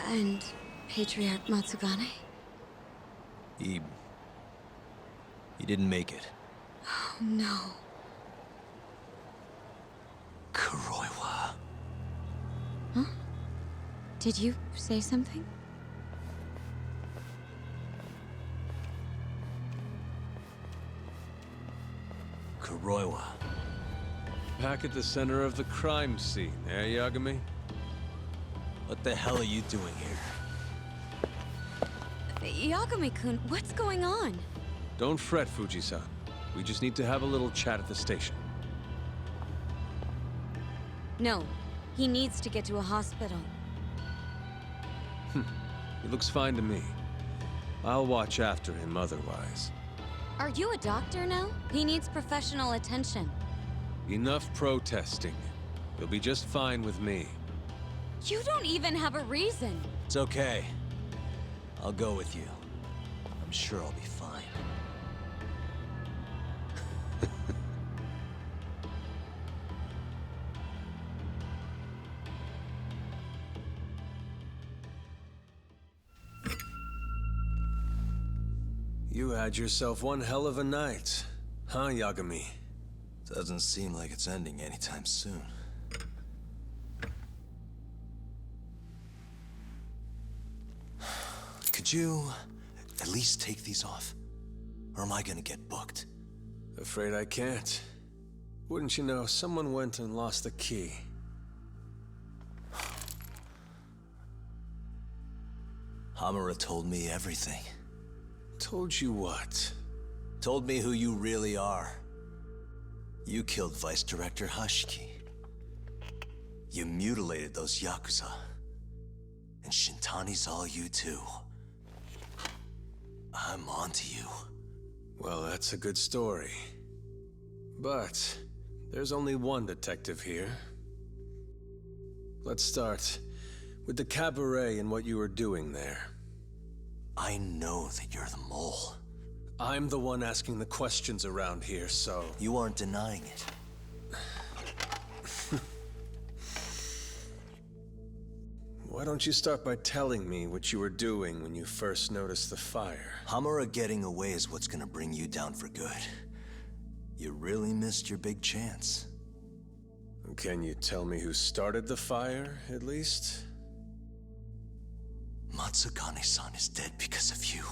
And Patriarch Matsugane? He didn't make it. Oh, no. Kuroiwa. Huh? Did you say something? Kuroiwa. Back at the center of the crime scene, eh, Yagami? What the hell are you doing here? Yagami-kun, what's going on? Don't fret, Fuji-san. We just need to have a little chat at the station. No, he needs to get to a hospital. He looks fine to me. I'll watch after him otherwise. Are you a doctor now? He needs professional attention. Enough protesting. He'll be just fine with me. You don't even have a reason. It's okay. I'll go with you. I'm sure I'll be fine. You had yourself one hell of a night, huh, Yagami? Doesn't seem like it's ending anytime soon. Could you at least take these off? Or am I gonna get booked? Afraid I can't. Wouldn't you know, someone went and lost the key. Hamura told me everything. Told you what? Told me who you really are. You killed Vice Director Hashiki. You mutilated those Yakuza. And Shintani's all you too. I'm onto you. Well, that's a good story. But there's only one detective here. Let's start with the cabaret and what you were doing there. I know that you're the mole. I'm the one asking the questions around here, so... You aren't denying it. Why don't you start by telling me what you were doing when you first noticed the fire? Hamura getting away is what's gonna bring you down for good. You really missed your big chance. Can you tell me who started the fire, at least? Matsugane-san is dead because of you.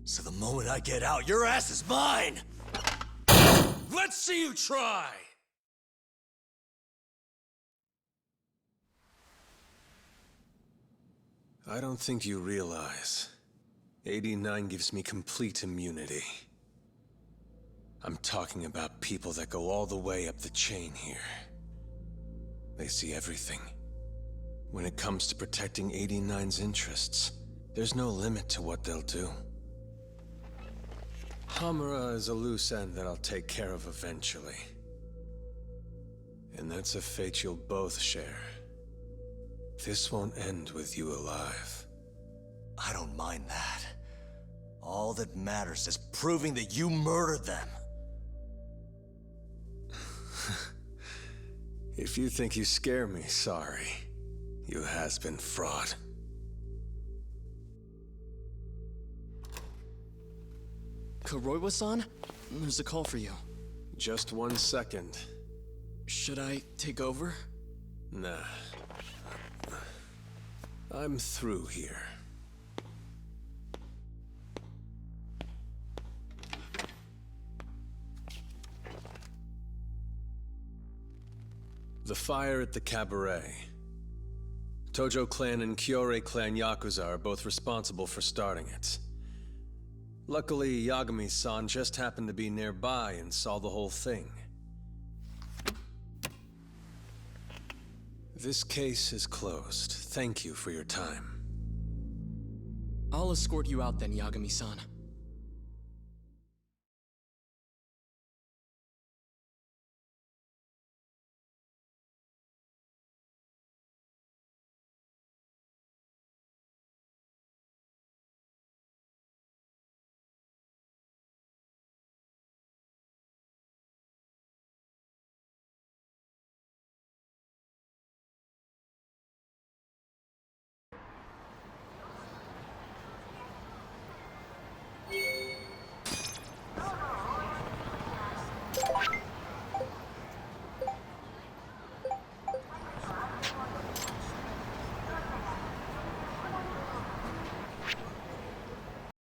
So the moment I get out, your ass is mine! Let's see you try! I don't think you realize. 89 gives me complete immunity. I'm talking about people that go all the way up the chain here. They see everything. When it comes to protecting 89's interests, there's no limit to what they'll do. Hamura is a loose end that I'll take care of eventually. And that's a fate you'll both share. This won't end with you alive. I don't mind that. All that matters is proving that you murdered them. If you think you scare me, sorry. You has-been fraud. Kuroiwa-san? There's a call for you. Just 1 second. Should I take over? Nah. I'm through here. The fire at the cabaret. Tojo clan and Kyorei clan Yakuza are both responsible for starting it. Luckily, Yagami-san just happened to be nearby and saw the whole thing. This case is closed. Thank you for your time. I'll escort you out then, Yagami-san.